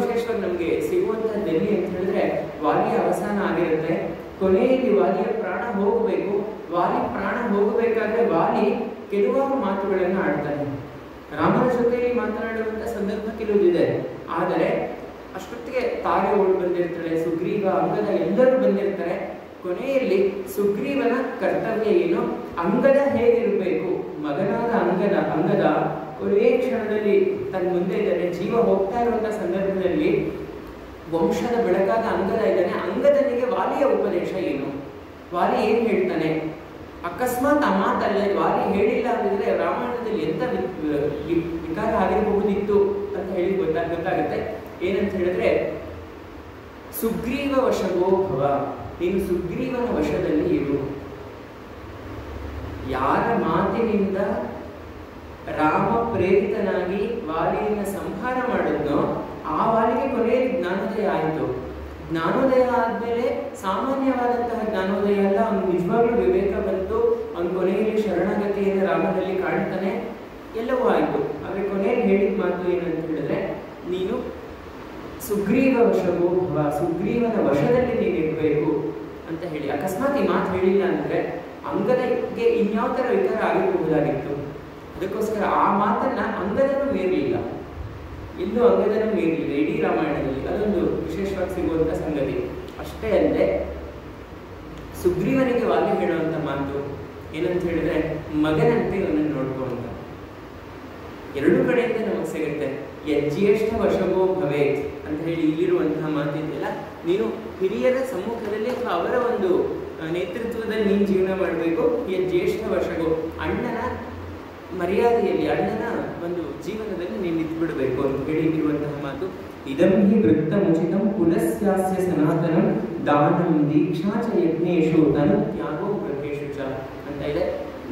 ವಿಶೇಷವಾಗಿ ನಮಗೆ ಸಿಗುವಂತಹದ್ದು ಎಲ್ಲಿ ಅಂತ ಹೇಳಿದ್ರೆ, ವಾಲಿಯ ಅವಸಾನ ಆಗಿರುತ್ತೆ, ಕೊನೆಯಲ್ಲಿ ವಾಲಿಯ ಪ್ರಾಣ ಹೋಗಬೇಕು. ವಾಲಿ ಪ್ರಾಣ ಹೋಗಬೇಕಾದ್ರೆ ವಾಲಿ ಕೆಲವಾರು ಮಾತುಗಳನ್ನು ಆಡ್ತಾನೆ. ರಾಮನ ಜೊತೆಯಲ್ಲಿ ಮಾತನಾಡುವಂತ ಸಂದರ್ಭ ಕೆಲವುದಿದೆ, ಆದರೆ ಅಷ್ಟೊತ್ತಿಗೆ ತಾರೆ ಓಡಿ ಬಂದಿರ್ತಾಳೆ, ಸುಗ್ರೀವ ಅಂಗದ ಎಲ್ಲರೂ ಬಂದಿರ್ತಾರೆ. ಕೊನೆಯಲ್ಲಿ ಸುಗ್ರೀವನ ಕರ್ತವ್ಯ ಏನು, ಅಂಗದ ಹೇಗಿರಬೇಕು, ಮಗನಾದ ಅಂಗದ ಕೊನೆಯ ಕ್ಷಣದಲ್ಲಿ ತನ್ನ ಮುಂದೆ ಇದ್ದಾನೆ, ಜೀವ ಹೋಗ್ತಾ ಇರುವಂತಹ ಸಂದರ್ಭದಲ್ಲಿ ವಂಶದ ಬೆಳಕಾದ ಅಂಗದ ಇದ್ದಾನೆ. ಅಂಗದನಿಗೆ ವಾಲಿಯ ಉಪದೇಶ ಏನು, ವಾಲಿ ಏನ್ ಹೇಳ್ತಾನೆ, ಅಕಸ್ಮಾತ್ ಆ ಮಾತಲ್ಲ ವಾಲಿ ಹೇಳಿಲ್ಲ ಅಂದಿದ್ರೆ ರಾಮಾಯಣದಲ್ಲಿ ಎಂತ ವಿಕಾರ ಆಗಿರಬಹುದಿತ್ತು ಅಂತ ಹೇಳಿ ಗೊತ್ತಾಗುತ್ತೆ. ಏನಂತ ಹೇಳಿದ್ರೆ, ಸುಗ್ರೀವ ವಶವೋ ಭವ, ನೀನು ಸುಗ್ರೀವನ ವಶದಲ್ಲಿ ಇರು. ಯಾರ ಮಾತಿನಿಂದ ರಾಮ ಪ್ರೇರಿತನಾಗಿ ವಾಲಿಯನ್ನು ಸಂಹಾರ ಮಾಡಿದ್ನೋ ಆ ವಾಲಿಗೆ ಕೊನೆಯಲ್ಲಿ ಜ್ಞಾನೋದಯ ಆಯಿತು. ಜ್ಞಾನೋದಯ ಆದ್ಮೇಲೆ ಸಾಮಾನ್ಯವಾದಂತಹ ಜ್ಞಾನೋದಯ ಅಲ್ಲ, ಅವನು ನಿಜವಾಗ್ಲೂ ವಿವೇಕ ಬಂತು, ಅವನ ಕೊನೆಯಲ್ಲಿ ಶರಣಾಗತಿಯನ್ನು ರಾಮನಲ್ಲಿ ಕಾಣ್ತಾನೆ, ಎಲ್ಲವೂ ಆಯಿತು. ಆದರೆ ಕೊನೆಯಲ್ಲಿ ಹೇಳಿದ ಮಾತು ಏನಂತ ಹೇಳಿದ್ರೆ, ನೀನು ಸುಗ್ರೀವ ವಶವೋ ಭವ, ಸುಗ್ರೀವನ ವಶದಲ್ಲಿ ನೀನಿರಬೇಕು ಅಂತ ಹೇಳಿ. ಅಕಸ್ಮಾತ್ ಈ ಮಾತು ಹೇಳಿಲ್ಲ ಅಂದ್ರೆ ಅಂಗದಕ್ಕೆ ಇನ್ಯಾವ ತರ ವಿಕಾರ ಆಗಿರಬಹುದಾಗಿತ್ತು. ಅದಕ್ಕೋಸ್ಕರ ಆ ಮಾತನ್ನ ಅಂಗದನು ಮೀರಲಿಲ್ಲ, ಎಲ್ಲೂ ಅಂಗದನು ಮೀರಲಿಲ್ಲ ಇಡೀ ರಾಮಾಯಣದಲ್ಲಿ. ಅದೊಂದು ವಿಶೇಷವಾಗಿ ಸಿಗುವಂತ ಸಂಗತಿ. ಅಷ್ಟೇ ಅಲ್ಲದೆ ಸುಗ್ರೀವನಿಗೆ ವಾಲಿ ಹೇಳುವಂತ ಮಾತು ಏನಂತ ಹೇಳಿದ್ರೆ, ಮಗನಂತೆ ಇವನನ್ನು ನೋಡ್ಕೊಂತ. ಎರಡೂ ಕಡೆಯಿಂದ ನಮಗೆ ಸಿಗುತ್ತೆ. ಯಜ್ಯೇಷ್ಠ ವಶವೋ ಭವೇತ್ ಅಂತ ಹೇಳಿ ಇಲ್ಲಿರುವಂತಹ ಮಾತಿದೆಯಲ್ಲ, ನೀನು ಹಿರಿಯರ ಸಮ್ಮುಖದಲ್ಲಿ ಅಥವಾ ಅವರ ಒಂದು ನೇತೃತ್ವದಲ್ಲಿ ನೀನು ಜೀವನ ಮಾಡಬೇಕು. ಯಜ್ಯೇಷ್ಠ ವಶವೋ, ಅಣ್ಣನ ಮರ್ಯಾದೆಯಲ್ಲಿ, ಅಣ್ಣನ ಒಂದು ಜೀವನದಲ್ಲಿ ನೀನು ನಿಂತುಬಿಡಬೇಕು ಅಂತ ಹೇಳಿರುವಂತಹ ಮಾತು. ಇದಂ ಹಿ ವೃತ್ತ ಮುಚಿತಂ ಕುಲಸ್ಯಾಸ್ಯ ಸನಾತನಂ ದಾನಂ ದೀಕ್ಷಾ ಚ ಯಜ್ಞೇಶು ತನು ತ್ಯಾಗೋ ಗೃಹೇಶು ಚ ಅಂತ ಇದೆ.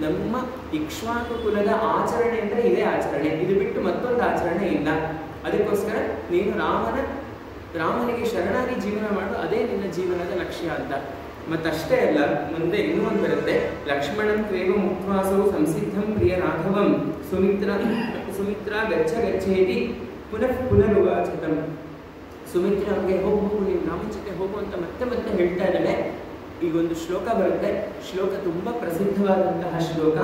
ನಮ್ಮ ಇಕ್ಷ್ವಾಕು ಕುಲದ ಆಚರಣೆ ಅಂದ್ರೆ ಇದೇ ಆಚರಣೆ, ಇದು ಬಿಟ್ಟು ಮತ್ತೊಂದು ಆಚರಣೆ ಇಲ್ಲ. ಅದಕ್ಕೋಸ್ಕರ ನೀನು ರಾಮನಿಗೆ ಶರಣಾಗಿ ಜೀವನ ಮಾಡು, ಅದೇ ನಿನ್ನ ಜೀವನದ ಲಕ್ಷ್ಯ ಅಂತ. ಮತ್ತಷ್ಟೇ ಅಲ್ಲ, ಮುಂದೆ ಇನ್ನೂ ಒಂದು ಬರುತ್ತೆ. ಲಕ್ಷ್ಮಣಂ ತ್ವೇವ ಮುಕ್ತ್ವಾಸೌ ಸಂಸಿದ್ಧಂ ಪ್ರಿಯ ರಾಘವಂ ಸುಮಿತ್ರ ಗಚ್ಚೇತಿ ಪುನಃ ಪುನರುವಾಚಿತಂ. ಸುಮಿತ್ರೆ ಅವ್ರಿಗೆ ಹೋಗು ನೀವು ರಾಮನ ಜೊತೆ ಹೋಗು ಅಂತ ಮತ್ತೆ ಮತ್ತೆ ಹೇಳ್ತಾ ಇದ್ದಾಳೆ. ಈಗೊಂದು ಶ್ಲೋಕ ಬರುತ್ತೆ. ಶ್ಲೋಕ ತುಂಬ ಪ್ರಸಿದ್ಧವಾದಂತಹ ಶ್ಲೋಕ.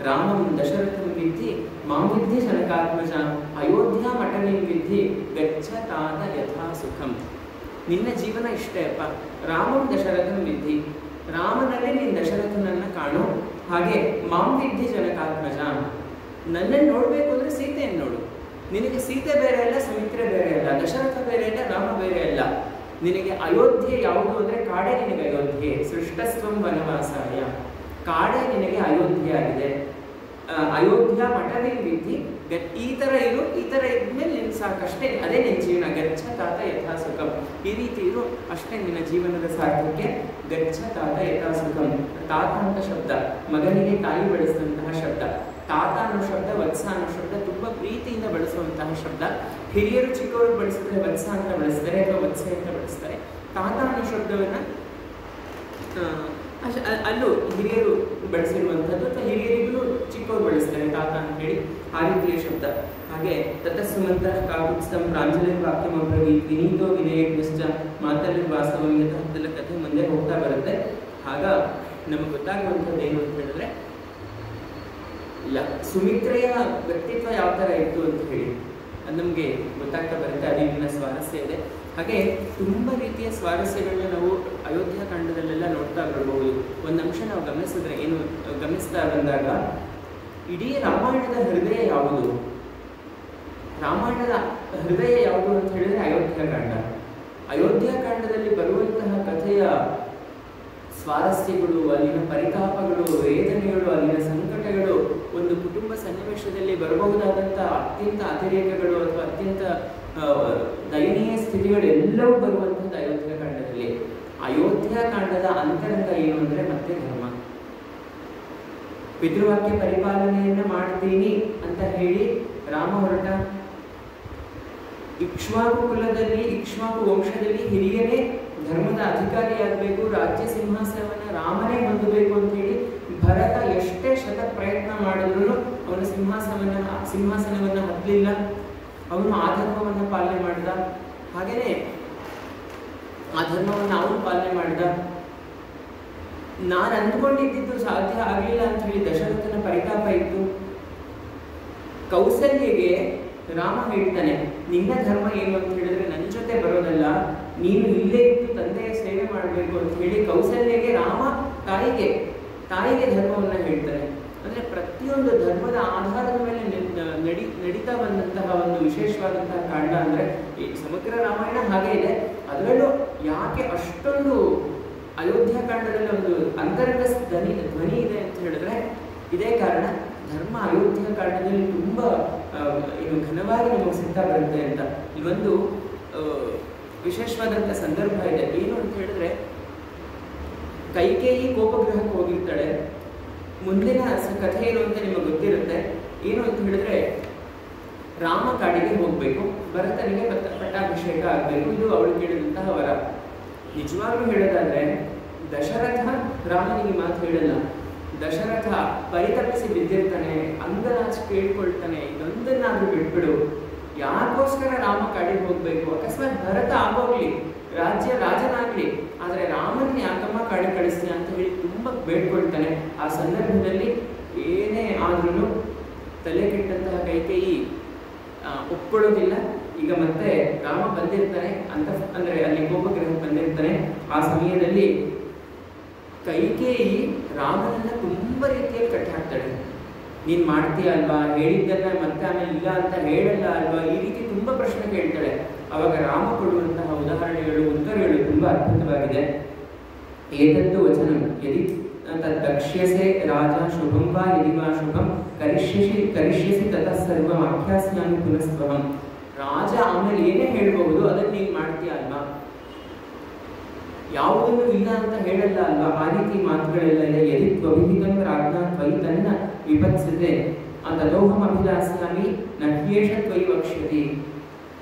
ರಾಮಂ ದಶರಥಂ ವಿದ್ಧಿ ಮಾಂ ವಿದ್ಧಿ ಜನಕಾತ್ಮಜ ಅಯೋಧ್ಯ ಮಠನಿಂ ವಿದ್ಧಿ ಗಚ್ಚ ತಾತ ಯಥಾ ಸುಖಂ. ನಿನ್ನ ಜೀವನ ಇಷ್ಟೇ ಅಪ್ಪ. ರಾಮಂ ದಶರಥಂ ವಿದ್ಧಿ, ರಾಮನಲ್ಲಿ ನೀನು ದಶರಥನನ್ನ ಕಾಣು. ಹಾಗೆ ಮಾಂ ವಿದ್ಧಿ ಜನಕಾತ್ಮಜ, ನನ್ನನ್ನು ನೋಡಬೇಕು ಅಂದರೆ ಸೀತೆಯನ್ನು ನೋಡು. ನಿನಗೆ ಸೀತೆ ಬೇರೆ ಅಲ್ಲ, ಸುಮಿತ್ರೆ ಬೇರೆ ಅಲ್ಲ, ದಶರಥ ಬೇರೆ ಅಲ್ಲ, ರಾಮ ಬೇರೆ ಅಲ್ಲ. ನಿನಗೆ ಅಯೋಧ್ಯೆ ಯಾವುದು ಅಂದರೆ ಕಾಡೇ ನಿನಗೆ ಅಯೋಧ್ಯೆ. ಸೃಷ್ಟಸ್ವಂ ವನವಾಸಾಯ, ಕಾಡೇ ನಿನಗೆ ಅಯೋಧ್ಯೆ ಆಗಿದೆ. ಅಯೋಧ್ಯ ಮಠನೇ ವಿಧಿ. ಈ ಥರ ಇರು, ಈ ಥರ ಇದ್ಮೇಲೆ ನಿನ್ನ ಸಾಕಷ್ಟೇ, ಅದೇ ನಿನ್ನ ಜೀವನ. ಗಚ್ಚ ತಾತ ಯಥಾ ಸುಖಂ, ಈ ರೀತಿ ಇರು, ಅಷ್ಟೇ ನಿನ್ನ ಜೀವನದ ಸಾರ್ಥಕ್ಕೆ. ಗಚ್ಚ ತಾತ ಯಥಾ ಸುಖಂ. ತಾತ ಅಂತ ಶಬ್ದ ಮಗನಿಗೆ ತಾಯಿ ಬಳಸಿದಂತಹ ಶಬ್ದ. ತಾತ ಅನ್ನೋ ಶಬ್ದ, ವತ್ಸ ಅನ್ನೋ ಶಬ್ದ ತುಂಬ ಪ್ರೀತಿಯಿಂದ ಬಳಸುವಂತಹ ಶಬ್ದ. ಹಿರಿಯರು ಚಿಕ್ಕವರು ಬಳಸಿದ್ರೆ ವತ್ಸ ಅಂತ ಬಳಸ್ತಾರೆ ಅಥವಾ ವತ್ಸೆ ಅಂತ ಬಳಸ್ತಾರೆ. ತಾತ ಅನ್ನೋ ಶಬ್ದವನ್ನು ಅಲ್ಲೂ ಹಿರಿಯರು ಬಳಸಿರುವಂಥದ್ದು ಅಥವಾ ಹಿರಿಯರಿಗೂ ಚಿಕ್ಕವರು ಬಳಸ್ತಾರೆ ತಾತ ಅಂತ ಹೇಳಿ, ಆ ರೀತಿಯ ಶಬ್ದ. ಹಾಗೆ ತತಸ್ಸುಮಂತ ಕಾಕುತ್ಸ್ಥಂ ಪ್ರಾಂಜಲಿರ್ ವಾಕ್ಯಮಬ್ರವೀತ್ ವಿನೀತೋ ವಿನಯಜ್ಞಶ್ಚ ಮಾತಲ್ಲಿ ವಾಸ್ತವಂ ಯಥಾರ್ಥದ ಕಥೆ ಮುಂದೆ ಹೋಗ್ತಾ ಬರುತ್ತೆ. ಆಗ ನಮಗೆ ಗೊತ್ತಾಗುವಂಥದ್ದು ಏನು ಅಂತ ಹೇಳಿದ್ರೆ, ಸುಮಿತ್ರೆಯ ವ್ಯಕ್ತಿತ್ವ ಯಾವ ಥರ ಇತ್ತು ಅಂತ ಹೇಳಿ ಅದು ನಮಗೆ ಗೊತ್ತಾಗ್ತಾ ಬರುತ್ತೆ. ಅದು ಇಲ್ಲಿನ ಸ್ವಾರಸ್ಯ ಇದೆ. ಹಾಗೆ ತುಂಬ ರೀತಿಯ ಸ್ವಾರಸ್ಯಗಳನ್ನ ನಾವು ಅಯೋಧ್ಯ ಕಾಂಡದಲ್ಲೆಲ್ಲ ನೋಡ್ತಾ ಬರಬಹುದು. ಒಂದು ಅಂಶ ನಾವು ಗಮನಿಸಿದ್ರೆ ಏನು ಗಮನಿಸ್ತಾ ಬಂದಾಗ, ಇಡೀ ರಾಮಾಯಣದ ಹೃದಯ ಯಾವುದು? ರಾಮಾಯಣದ ಹೃದಯ ಯಾವುದು ಅಂತ ಹೇಳಿದ್ರೆ ಅಯೋಧ್ಯಕಾಂಡ. ಅಯೋಧ್ಯಕಾಂಡದಲ್ಲಿ ಬರುವಂತಹ ಕಥೆಯ ಸ್ವಾರಸ್ಯಗಳು, ಅಲ್ಲಿನ ಪರಿತಾಪಗಳು, ವೇದನೆಗಳು, ಅಲ್ಲಿನ ಸಂಕಟಗಳು, ಒಂದು ಕುಟುಂಬ ಸನ್ನಿವೇಶದಲ್ಲಿ ಬರಬಹುದಾದಂಥ ಅತ್ಯಂತ ಅತಿರೇಕಗಳು ಅಥವಾ ಅತ್ಯಂತ ದಯನೀಯ ಸ್ಥಿತಿಗಳೆಲ್ಲವೂ ಬರುವಂಥದ್ದು ಅಯೋಧ್ಯಕಾಂಡದಲ್ಲಿ. ಅಯೋಧ್ಯಕಾಂಡದ ಅಂತರಂಗ ಏನು ಅಂದರೆ ಮತ್ತೆ ಧರ್ಮ. ಪಿತೃವಾಕ್ಯ ಪರಿಪಾಲನೆಯನ್ನು ಮಾಡ್ತೀನಿ ಅಂತ ಹೇಳಿ ರಾಮ ಹೊರಟ. ಇಕ್ಷ್ವಾಕು ಕುಲದಲ್ಲಿ, ಇಕ್ಷ್ವಾಕು ವಂಶದಲ್ಲಿ ಹಿರಿಯನೇ ಧರ್ಮದ ಅಧಿಕಾರಿಯಾಗಬೇಕು, ರಾಜ್ಯ ಸಿಂಹಾಸನವನ್ನು ರಾಮನೇ ಹೊಂದಬೇಕು ಅಂತ ಹೇಳಿ ಭರತ ಎಷ್ಟೇ ಶತ ಪ್ರಯತ್ನ ಮಾಡಿದ್ರು ಅವನ ಸಿಂಹಾಸನವನ್ನು ಹತ್ತಲಿಲ್ಲ. ಅವನು ಆ ಧರ್ಮವನ್ನು ಪಾಲನೆ ಮಾಡಿದ. ಹಾಗೆಯೇ ಆ ಧರ್ಮವನ್ನು ಅವನು ಪಾಲನೆ ಮಾಡಿದ. ನಾನು ಅಂದ್ಕೊಂಡಿದ್ದು ಸಾಧ್ಯ ಆಗಲಿಲ್ಲ ಅಂತ ಹೇಳಿ ದಶರಥನ ಪರಿತಾಪ ಇತ್ತು. ಕೌಸಲ್ಯಗೆ ರಾಮ ಹೇಳ್ತಾನೆ, ನಿನ್ನ ಧರ್ಮ ಏನು ಅಂತ ಹೇಳಿದ್ರೆ ನನ್ನ ಜೊತೆ ಬರೋದಲ್ಲ, ನೀನು ಇಲ್ಲೇ ಇದ್ದು ತಂದೆಯ ಸೇವೆ ಮಾಡಬೇಕು ಅಂತ ಹೇಳಿ ಕೌಸಲ್ಯಗೆ ರಾಮ ತಾಯಿಗೆ ಧರ್ಮವನ್ನು ಹೇಳ್ತಾನೆ. ಅಂದರೆ ಪ್ರತಿಯೊಂದು ಧರ್ಮದ ಆಧಾರದ ಮೇಲೆ ನಡೀತಾ ಬಂದಂತಹ ಒಂದು ವಿಶೇಷವಾದಂತಹ ಕಾಂಡ ಅಂದರೆ ಈ ಸಮಗ್ರ ರಾಮಾಯಣ ಹಾಗೆ ಇದೆ. ಅದರಲ್ಲೂ ಯಾಕೆ ಅಷ್ಟೊಂದು ಅಯೋಧ್ಯಕಾಂಡದಲ್ಲಿ ಒಂದು ಅಂತರಂಗ ಧ್ವನಿ ಇದೆ ಅಂತ ಹೇಳಿದ್ರೆ ಇದೇ ಕಾರಣ. ಧರ್ಮ ಅಯೋಧ್ಯಕಾಂಡದಲ್ಲಿ ತುಂಬ ಘನವಾಗಿ ನಮಗೆ ಸಿಗ್ತಾ ಬರುತ್ತೆ ಅಂತ. ಇವೊಂದು ವಿಶೇಷವಾದಂಥ ಸಂದರ್ಭ ಇದೆ. ಏನು ಅಂತ ಹೇಳಿದ್ರೆ, ಕೈಕೇಯಿ ಕೋಪಗ್ರಹಕ್ಕೆ ಹೋಗಿರ್ತಾಳೆ. ಮುಂದಿನ ಕಥೆ ಏನು ಅಂತ ನಿಮಗೆ ಗೊತ್ತಿರುತ್ತೆ. ಏನು ಅಂತ ಹೇಳಿದ್ರೆ, ರಾಮ ಕಾಡಿಗೆ ಹೋಗಬೇಕು, ಭರತನಿಗೆ ಪಟ್ಟಾಭಿಷೇಕ ಆಗಬೇಕು, ಇದು ಅವಳು ಕೇಳಿದಂತಹ ವರ. ನಿಜವಾಗ್ಲೂ ಹೇಳೋದಾದ್ರೆ ದಶರಥ ರಾಮನಿಗೆ ಮಾತು ಹೇಳಲ್ಲ. ದಶರಥ ಪರಿತಪಿಸಿ ಬಿದ್ದಿರ್ತಾನೆ, ಅಂಗನಾಚಿ ಕೇಳ್ಕೊಳ್ತಾನೆ, ಇದೊಂದನ್ನಾದ್ರೂ ಬಿಟ್ಬಿಡು, ಯಾಕೋಸ್ಕರ ರಾಮ ಕಾಡಿಗೆ ಹೋಗ್ಬೇಕು, ಅಕಸ್ಮಾತ್ ಭರತ ಆಗೋಗ್ಲಿ, ರಾಜನಾಗ್ಲಿ, ಆದರೆ ರಾಮನ ಯಾಕಮ್ಮ ಕಾಡಿಗೆ ಕಳಿಸ್ತೀನಿ ಅಂತ ಹೇಳಿ ತುಂಬ ಬೇಡ್ಕೊಳ್ತಾನೆ. ಆ ಸಂದರ್ಭದಲ್ಲಿ ಏನೇ ಆದ್ರೂ ತಲೆ ಕೆಟ್ಟಂತಹ ಕೈಕೇಯಿ ಒಪ್ಕೊಳ್ಳೋದಿಲ್ಲ. ಈಗ ಮತ್ತೆ ರಾಮ ಬಂದಿರ್ತಾನೆ ಅಂತ ಅಂದರೆ ಅಲ್ಲಿ ಕೋಪಗ್ರಹಕ್ಕೆ ಬಂದಿರ್ತಾನೆ. ಆ ಸಮಯದಲ್ಲಿ ಕೈಕೇಯಿ ರಾಮನನ್ನ ತುಂಬ ರೀತಿಯಲ್ಲಿ ಕಟ್ಟಿ ಹಾಕ್ತಾಳೆ. ನೀನು ಮಾಡ್ತೀಯ ಅಲ್ವಾ, ಹೇಳಿದ್ದನ್ನ ಮತ್ತೆ ಆಮೇಲೆ ಇಲ್ಲ ಅಂತ ಹೇಳಲ್ಲ ಅಲ್ವಾ, ಈ ರೀತಿ ತುಂಬ ಪ್ರಶ್ನೆ ಕೇಳ್ತಾಳೆ. ಅವಾಗ ರಾಮ ಕೊಡುವಂತಹ ಉದಾಹರಣೆಗಳು, ಉತ್ತರಗಳು ತುಂಬ ಅದ್ಭುತವಾಗಿದೆ. ಏತತ್ತು ವಚನಂ ಯದಿ ತದಕ್ಷ್ಯಸೆ ರಾಜ ಶುಭಂ ವಾ ಯದಿ ವಾ ಶುಭಂ ಕರಿಷ್ಯಸಿ ತತಃ ಸರ್ವಂ ಆಖ್ಯಾಸ್ಯಾಮಿ ಪುನಸ್ತ್ವಹಂ. ರಾಜ ಆಮೇಲೆ ಏನೇ ಹೇಳ್ಬಹುದು ಅದನ್ನು ನೀನು ಮಾಡ್ತೀಯ ಅಲ್ವಾ, ಯಾವುದನ್ನು ಇಲ್ಲ ಅಂತ ಹೇಳಲ್ಲ ಅಲ್ವಾ, ಆ ರೀತಿ ಮಾತುಗಳೆಲ್ಲ ಇದೆ. ಯದಿ ತ್ವಭಿಹಿತಂ ರಾಜ್ಞಾ ತ್ವಯಿ ತನ್ನ ವಿಪತ್ಸತೆ ತದೋಹಂ ಅಭಿಲಾಸ್ಯಾಮಿ ನಹ್ಯೇಷ ತ್ವಯಿ ವಕ್ಷ್ಯತಿ.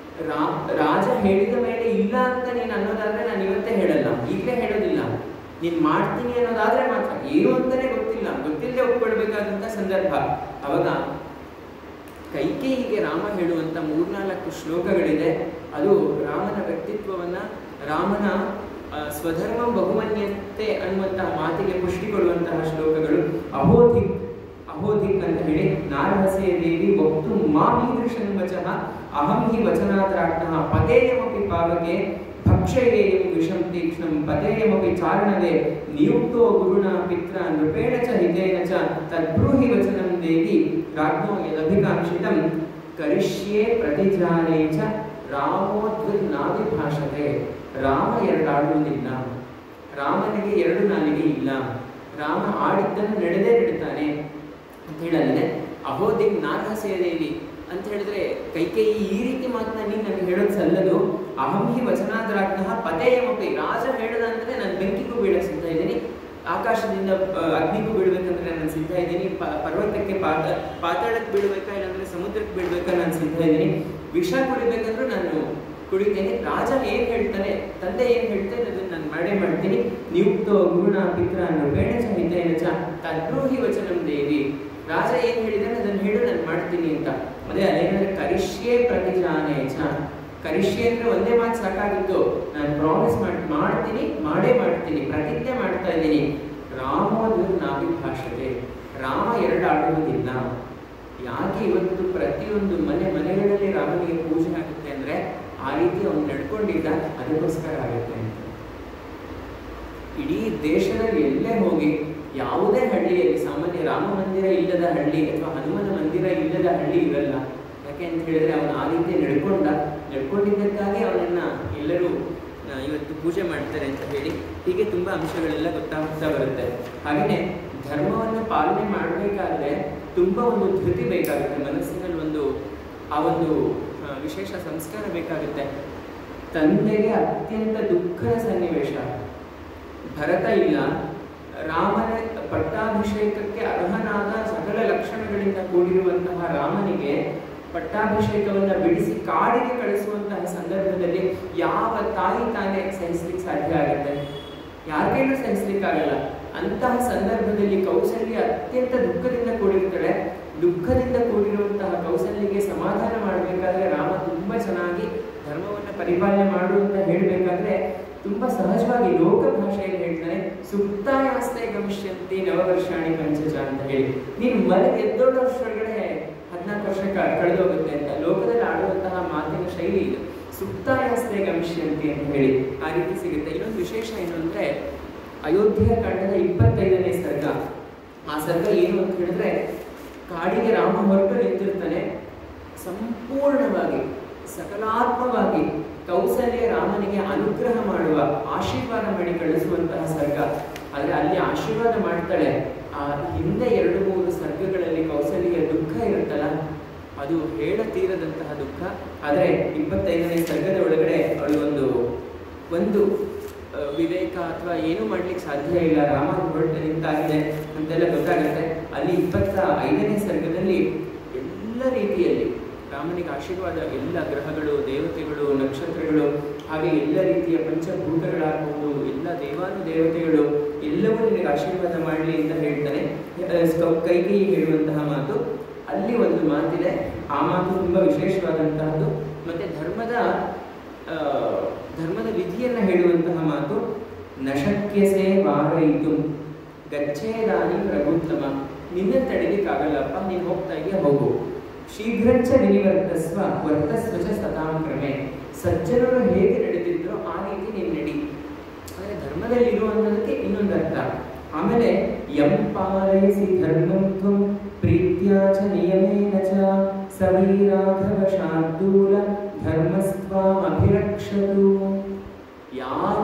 ರಾಜ ಹೇಳಿದ ಮೇಲೆ ಇಲ್ಲ ಅಂತ ನೀನು ಅನ್ನೋದಾದ್ರೆ ನಾನು ಇವತ್ತೇ ಹೇಳಲ್ಲ, ಈಗಲೇ ಹೇಳೋದಿಲ್ಲ. ನೀನು ಮಾಡ್ತೀನಿ ಅನ್ನೋದಾದ್ರೆ ಮಾತ್ರ, ಏನು ಅಂತಾನೆ ಗೊತ್ತಿಲ್ಲದೆ ಒಪ್ಕೊಳ್ಬೇಕಾದಂಥ ಸಂದರ್ಭ. ಅವಾಗ ಕೈಕೇಯಿಗೆ ರಾಮ ಹೇಳುವಂಥ 3-4 ಶ್ಲೋಕಗಳಿದೆ. ಅದು ರಾಮನ ವ್ಯಕ್ತಿತ್ವವನ್ನು, ರಾಮನ ಸ್ವಧರ್ಮ ಬಹುಮನ್ಯತೆ ಅನ್ನುವಂತಹ ಮಾತಿಗೆ ಪುಷ್ಟಿ ಕೊಡುವಂತಹ ಶ್ಲೋಕಗಳು. ಅಹೋಧಿಕ್ ಅಹೋಧಿಕ್ ಅಂತ ಹೇಳಿ ನಾರಹಸೇ ದೇವಿ ವಕ್ತು ಮಾಮೀದೃಶಂ ವಚಃ ಅಹಂ ಹಿ ವಚನಾದ್ರಾಜ್ಞಃ ಪತೇಯಮಪಿ ಪಾವಕೆ ಭಕ್ಷಯೇಯಂ ವಿಷಂ ತೀಕ್ಷ್ಣಂ ಪತೇಯಮಪಿ ಚಾರಣವೇ ನಿಯುಕ್ತೋ ಗುರುಣ ಪಿತ್ರ ನೃಪೇಣ ಚ ಹಿತೇನ ಚ ತದ್ಬ್ರೂಹಿ ವಚನಂ ದೇವಿ ರಾಜ್ಞೋ ಯದಭಿಕಾಂಕ್ಷಿತಂ ಕರಿಷ್ಯೆ ಪ್ರತಿಜಾನೇ ಚ ರಾಮೋದ್ವಿರ್ನಾಭಿಭಾಷತೆ. ರಾಮ ಎರಡಾಡುವುದಿಲ್ಲ, ರಾಮನಿಗೆ ಎರಡು ನಾಲಿಗೆ ಇಲ್ಲ, ರಾಮ ಆಡಿದ್ದನ್ನು ನಡೆದೇ ನಡೀತಾನೆ ಅಂತ ಹೇಳಲ್ಲದೆ ಅಹೋದಿಕ್ ನಾರಹಸೇ ದೇವಿ ಅಂತ ಹೇಳಿದ್ರೆ ಕೈಕೇಯಿ ಈ ರೀತಿ ಮಾತನ್ನ ನೀನು ನನಗೆ ಹೇಳೋದು ಸಲ್ಲದು. ಅಹಂ ಹಿ ವಚನಾದ್ರಾಜ್ಞಃ ಪತೇಯಮಪಿ, ರಾಜ ಹೇಳದ ಅಂದ್ರೆ ನಾನು ಬೆಂಕಿಗೂ ಬೀಳಕ್ಕೆ ಸಿದ್ಧ ಇದ್ದೀನಿ, ಆಕಾಶದಿಂದ ಅಗ್ನಿಗೂ ಬೀಳ್ಬೇಕಂದ್ರೆ ನಾನು ಸಿದ್ಧ ಇದ್ದೀನಿ, ಪರ್ವತಕ್ಕೆ ಪಾತಾಳಕ್ಕೆ ಬೀಳ್ಬೇಕಾ ಇಲ್ಲಾಂದ್ರೆ ಸಮುದ್ರಕ್ಕೆ ಬೀಳ್ಬೇಕಾ ನಾನು ಸಿದ್ಧ ಇದ್ದೀನಿ, ವಿಷ ಕುಡಿಬೇಕಂದ್ರೂ ನಾನು ಕುಡಿತೇನೆ. ರಾಜ ಏನ್ ಹೇಳ್ತಾನೆ, ತಂದೆ ಏನ್ ಹೇಳ್ತಾನೆ ಅದನ್ನು ನಾನು ಮಾಡೇ ಮಾಡ್ತೀನಿ. ನಿಯುಕ್ತೋ ಗುರುಣ ಪಿತ್ರ ನೃಪೇಣ ಚ ಹಿತೇನ ಚ ತದ್ಬ್ರೂಹಿ ವಚನಂ ದೇವಿ, ರಾಜ ಏನ್ ಹೇಳಿದಾನೆ ಅದನ್ನು ಹೇಳು ನಾನು ಮಾಡ್ತೀನಿ ಅಂತ. ಅದೇ ಅದೇನಂದ್ರೆ ಕರಿಷ್ಯೆ ಪ್ರತಿಜಾನೇ ಚ, ಕರಿಷ್ಯೆ ಅಂದ್ರೆ ಒಂದೇ ಮಾತು ಸಾಕಾಗಿತ್ತು, ನಾನು ಪ್ರಾಮಿಸ್ ಮಾಡ್ತೀನಿ, ಮಾಡೇ ಮಾಡ್ತೀನಿ, ಪ್ರತಿಜ್ಞೆ ಮಾಡ್ತಾ ಇದ್ದೀನಿ. ರಾಮೋದ್ವಿರ್ನಾಭಿಭಾಷತೆ, ರಾಮ ಎರಡಾಡುವುದಿಲ್ಲ. ಯಾಕೆ ಇವತ್ತು ಪ್ರತಿಯೊಂದು ಮನೆಗಳಲ್ಲಿ ರಾಮನಿಗೆ ಪೂಜೆ ಆಗುತ್ತೆ ಅಂದ್ರೆ ಆ ರೀತಿ ಅವನು ನಡ್ಕೊಂಡಿದ್ದ, ಅದಕ್ಕೋಸ್ಕರ ಆಗುತ್ತೆ ಅಂತ. ಇಡೀ ದೇಶದಲ್ಲಿ ಎಲ್ಲೇ ಹೋಗಿ ಯಾವುದೇ ಹಳ್ಳಿಯಲ್ಲಿ ಸಾಮಾನ್ಯ ರಾಮ ಮಂದಿರ ಇಲ್ಲದ ಹಳ್ಳಿ ಅಥವಾ ಹನುಮನ ಮಂದಿರ ಇಲ್ಲದ ಹಳ್ಳಿ ಇರಲ್ಲ. ಯಾಕೆ ಅಂತ ಹೇಳಿದ್ರೆ ಅವನು ಆ ರೀತಿ ನಡ್ಕೊಂಡಿದ್ದಕ್ಕಾಗಿ ಅವನನ್ನ ಎಲ್ಲರೂ ಇವತ್ತು ಪೂಜೆ ಮಾಡ್ತಾರೆ ಅಂತ ಹೇಳಿ ಹೀಗೆ ತುಂಬಾ ಅಂಶಗಳೆಲ್ಲ ಗೊತ್ತಾಗ್ತಾ ಬರುತ್ತೆ. ಹಾಗೆಯೇ ಧರ್ಮವನ್ನು ಪಾಲನೆ ಮಾಡಬೇಕಾದ್ರೆ ತುಂಬಾ ಒಂದು ಧೃತಿ ಬೇಕಾಗುತ್ತೆ, ಮನಸ್ಸಿನಲ್ಲಿ ಆ ಒಂದು ವಿಶೇಷ ಸಂಸ್ಕಾರ ಬೇಕಾಗುತ್ತೆ. ತಂದೆಗೆ ಅತ್ಯಂತ ದುಃಖದ ಸನ್ನಿವೇಶ, ಭರತ ಇಲ್ಲ, ರಾಮನ ಪಟ್ಟಾಭಿಷೇಕಕ್ಕೆ ಅರ್ಹನಾದ ಸಕಲ ಲಕ್ಷಣಗಳಿಂದ ಕೂಡಿರುವಂತಹ ರಾಮನಿಗೆ ಪಟ್ಟಾಭಿಷೇಕವನ್ನು ಬಿಡಿಸಿ ಕಾಡಿಗೆ ಕಳಿಸುವಂತಹ ಸಂದರ್ಭದಲ್ಲಿ ಯಾವ ತಾಯಿ ತಾನೇ ಸಹಿಸ್ಲಿಕ್ಕೆ ಸಾಧ್ಯ ಆಗುತ್ತೆ? ಯಾರಿಗೇನು ಸಹಿಸ್ಲಿಕ್ಕಾಗಲ್ಲ. ಅಂತಹ ಸಂದರ್ಭದಲ್ಲಿ ಕೌಸಲ್ಯ ಅತ್ಯಂತ ದುಃಖದಿಂದ ಕೂಡಿರ್ತಾಳೆ. ದುಃಖದಿಂದ ಕೂಡಿರುವಂತಹ ಕೌಸಲ್ಯಗೆ ಸಮಾಧಾನ ಮಾಡಬೇಕಾದ್ರೆ ರಾಮ ತುಂಬಾ ಚೆನ್ನಾಗಿ ಧರ್ಮವನ್ನು ಪರಿಪಾಲನೆ ಮಾಡು ಅಂತ ಹೇಳಬೇಕಾದ್ರೆ ತುಂಬಾ ಸಹಜವಾಗಿ ಲೋಕ ಭಾಷೆಯಲ್ಲಿ ಹೇಳ್ತಾನೆ, ಸುಪ್ತಾಯಾಸ್ತೆ ಗಮಿಷ್ಯಂತಿ ನವವರ್ಷಾಣಿ ಪಂಚಜ ಅಂತ ಹೇಳಿ. ನೀನು ಮನೆಗೆ ಎದ್ದೋಳಷ್ಟೊಳಗಡೆ 14 ವರ್ಷ ಕಳೆದೋಗುತ್ತೆ ಅಂತ ಲೋಕದಲ್ಲಿ ಆಡುವಂತಹ ಮಾತಿನ ಶೈಲಿ ಇದು. ಸುಪ್ತಾಯಾಸ್ತೆ ಗಮಿಷ್ಯಂತಿ ಅಂತ ಹೇಳಿ ಆ ರೀತಿ ಸಿಗುತ್ತೆ. ಇನ್ನೊಂದು ವಿಶೇಷ ಏನು ಅಂದ್ರೆ ಅಯೋಧ್ಯೆ ಕಾಂಡದ 25ನೇ ಸರ್ಗ. ಆ ಸರ್ಗ ಏನು ಅಂತ ಹೇಳಿದ್ರೆ ಕಾಡಿಗೆ ರಾಮ ಹೊರಟು ನಿಂತಿರ್ತಾನೆ, ಸಂಪೂರ್ಣವಾಗಿ ಸಕಲಾತ್ಮವಾಗಿ ಕೌಸಲ್ಯ ರಾಮನಿಗೆ ಅನುಗ್ರಹ ಮಾಡುವ, ಆಶೀರ್ವಾದ ಮಾಡಿ ಕಳಿಸುವಂತಹ ಸರ್ಗ. ಆದರೆ ಅಲ್ಲಿ ಆಶೀರ್ವಾದ ಮಾಡ್ತಾಳೆ. ಆ ಹಿಂದೆ 2-3 ಸರ್ಗಗಳಲ್ಲಿ ಕೌಸಲ್ಯ ದುಃಖ ಇರುತ್ತಲ್ಲ, ಅದು ಹೇಳತೀರದಂತಹ ದುಃಖ. ಆದರೆ 25ನೇ ಸರ್ಗದ ಒಳಗಡೆ ಅವಳು ಒಂದು ವಿವೇಕ ಅಥವಾ ಏನೂ ಮಾಡ್ಲಿಕ್ಕೆ ಸಾಧ್ಯ ಇಲ್ಲ, ರಾಮ ಹೊರಟು ನಿಂತಾಗಿದೆ ಅಂತೆಲ್ಲ ಗೊತ್ತಾಗುತ್ತೆ. ಅಲ್ಲಿ 25ನೇ ಸರ್ಗದಲ್ಲಿ ಎಲ್ಲ ರೀತಿಯಲ್ಲಿ ರಾಮನಿಗೆ ಆಶೀರ್ವಾದ, ಎಲ್ಲ ಗ್ರಹಗಳು, ದೇವತೆಗಳು, ನಕ್ಷತ್ರಗಳು, ಹಾಗೆ ಎಲ್ಲ ರೀತಿಯ ಪಂಚಭೂತಗಳಾಗಬಹುದು, ಎಲ್ಲ ದೇವಾನುದೇವತೆಗಳು ಎಲ್ಲವೂ ನಿನಗೆ ಆಶೀರ್ವಾದ ಮಾಡಲಿ ಅಂತ ಹೇಳ್ತಾನೆ. ಕೈಕೇಯಿ ಹೇಳುವಂತಹ ಮಾತು ಅಲ್ಲಿ ಒಂದು ಮಾತಿದೆ. ಆ ಮಾತು ತುಂಬಾ ವಿಶೇಷವಾದಂತಹದ್ದು. ಮತ್ತೆ ಧರ್ಮದ ವಿಧಿಯನ್ನ ಹೇಳುವಂತಹ ಮಾತು, ನಶಕ್ಯಸೆ ವಾರಯಿತು ಗಚ್ಚೇದಾನಿ ಪ್ರಭುತ್ತಮ, ನಿನ್ನ ತಡೆಯಲಿಕ್ಕಾಗಲ್ಲಪ್ಪ, ನೀನು ಹೋಗ್ತಾ ಇದೆಯಾ ಹೋಗು. ಶೀಘ್ರಂಚ ವಿನಿವರ್ತಸ್ವ ವರ್ತಸ್ವ ಚ ಸತಾಂ ಕ್ರಮೆ, ಸಜ್ಜನರು ಹೇಗೆ ನಡೆದಿದ್ರು ಆ ರೀತಿ ನೀನು ನಡಿ. ಅಂದರೆ ಧರ್ಮದಲ್ಲಿ ಇರುವಂಥದಕ್ಕೆ ಇನ್ನೊಂದು ಅರ್ಥ. ಆಮೇಲೆ ಯಂ ಪಾಲಯಸಿ ಧರ್ಮಂ ತ್ವಂ ಪ್ರೀತ್ಯಾ ಚ ನಿಯಮೇನ ಚ ಸವೀರಾಘವ ಶಾರ್ದೂಲ ಧರ್ಮಸ್ತ್ವಾಂ ಅಭಿರಕ್ಷತು. ಯಾವ